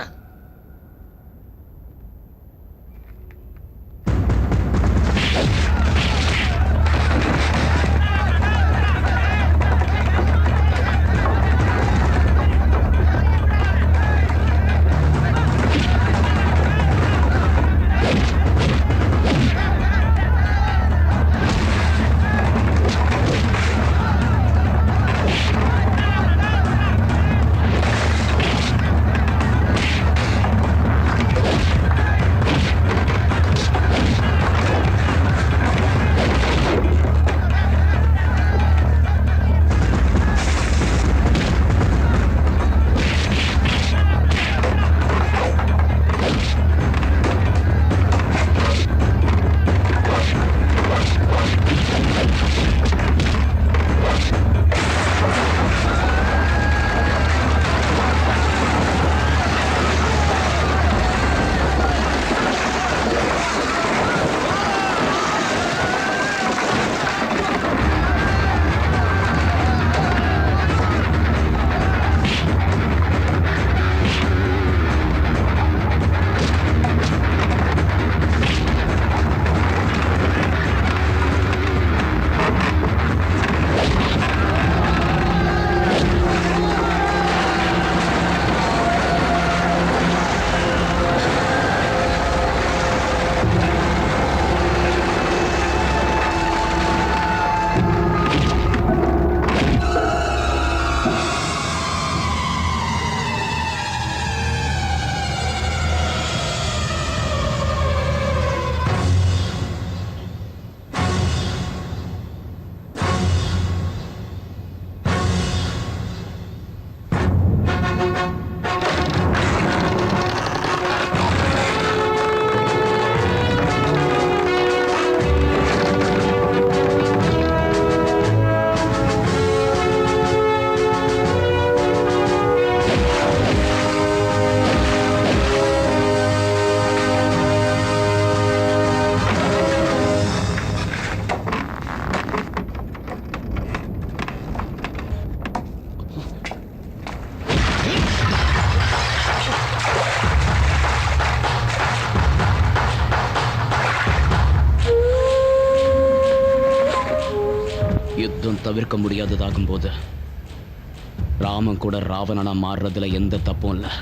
C: மரணம் தவிர்க்க முடியாததாகும் போது ராமன் கூட ராவணனா மாறுறதுல எந்த தப்பும் இல்லை.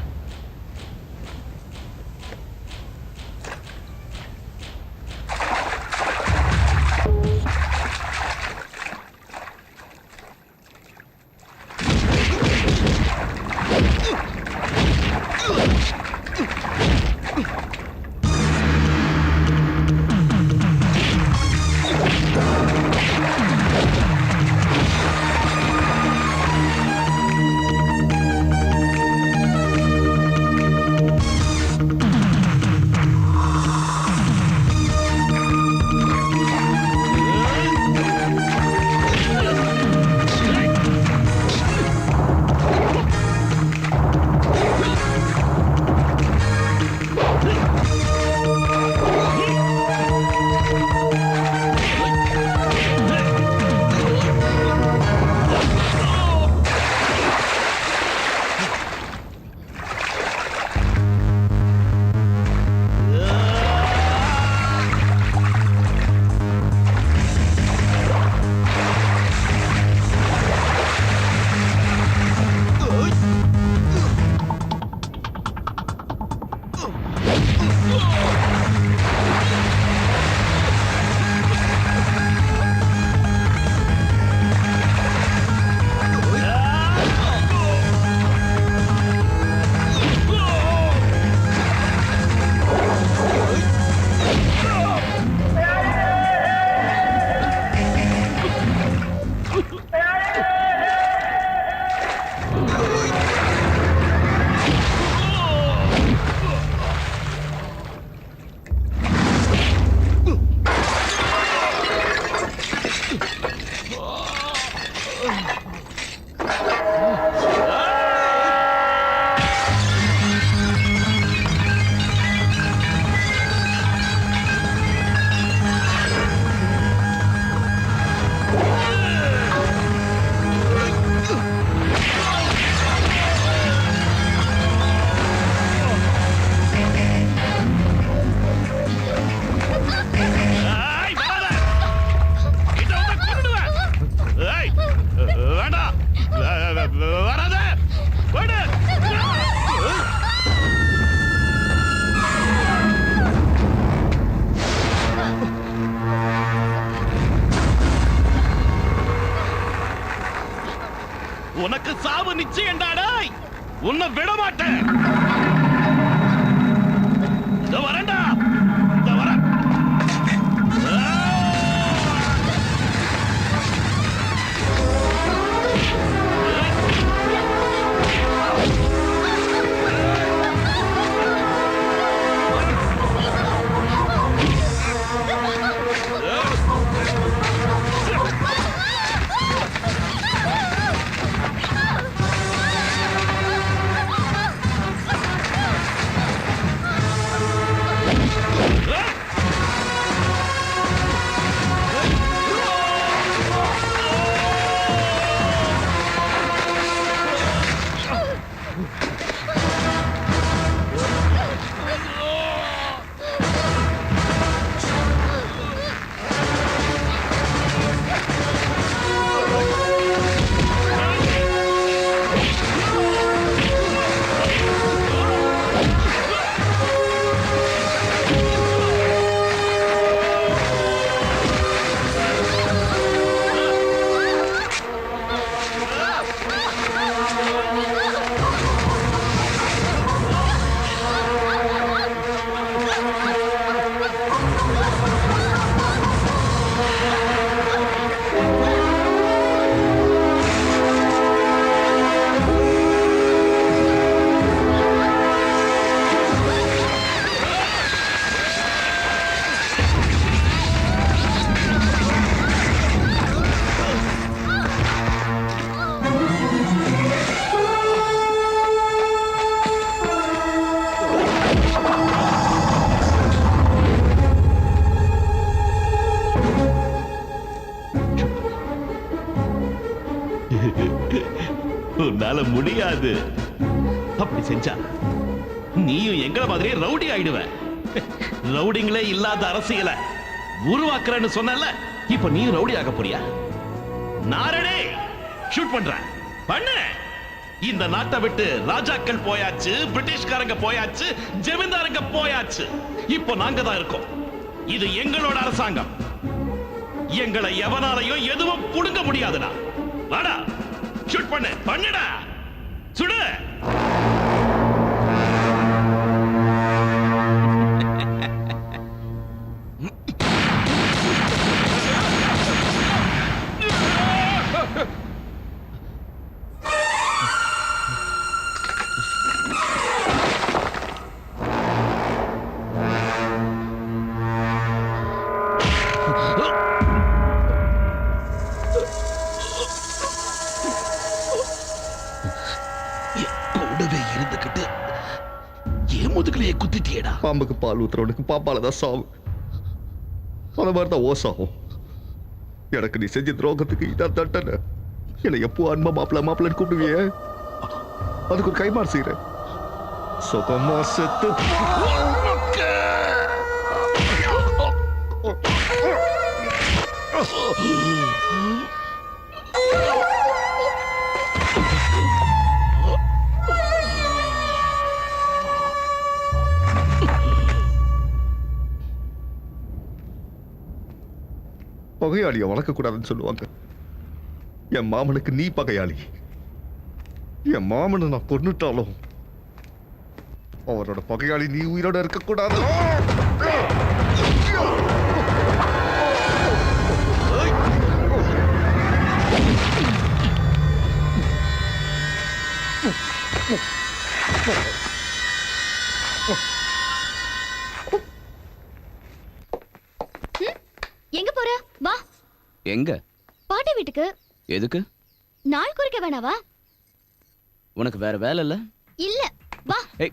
I: உனக்கு சாவு நிச்சயம்டாடா. உன்னை விட மாட்டேன். இதோ வரேன்டா. இதோ வரேன். உன்னால முடியாது. அப்படி செஞ்சா நீயும் எங்கள மாதிரி ரவுடி ஆயிடுவ. ரவுடிங்களே இல்லாத அரசியலை உருவாக்குறேன்னு சொன்னல, இப்ப நீயும் ரவுடி ஆக போறியா? நாரடே ஷூட் பண்றேன் பண்ணு. இந்த நாட்டை விட்டு ராஜாக்கள் போயாச்சு, பிரிட்டிஷ்காரங்க போயாச்சு, ஜமீன்தாரங்க போயாச்சு. இப்போ நாங்க தான் இருக்கோம். இது எங்களோட அரசாங்கம். எங்களை எவனாலையும் எதுவும் புடுங்க முடியாதுடா. வாடா ஷூட் பண்ணு, பண்ணுடா, சுடு.
H: கூடவே இருந்துகிட்டு ஏன் முதுகுலையே குத்திட்டியடா? பாம்புக்கு பால் ஊத்துறவனுக்கு பாப்பால தான் சாவு. அந்த மாதிரி தான் ஓசாவும். எனக்கு நீ செஞ்ச துரோகத்துக்கு இதான் தட்டன. என்னை எப்போ அன்பா மாப்பிள்ளன்னு கூப்பிடுவியே, அதுக்கு ஒரு கைமாறு செய்யறேன். சுகமா செத்து பகையாளியை வளர்க்கக்கூடாதுன்னு சொல்லுவாங்க. என் மாமனுக்கு நீ பகையாளி. என் மாமனை நான் கொன்னுட்டாலும் அவரோட பகையாளி நீ உயிரோட இருக்கக்கூடாது.
K: எங்க போற? வா.
C: எங்க?
K: பாட்டி வீட்டுக்கு.
C: எதுக்கு?
K: நாள் குறிக்க வேணாவா?
C: உனக்கு வேற வேலை இல்ல?
K: இல்ல, வா.
C: ஏய்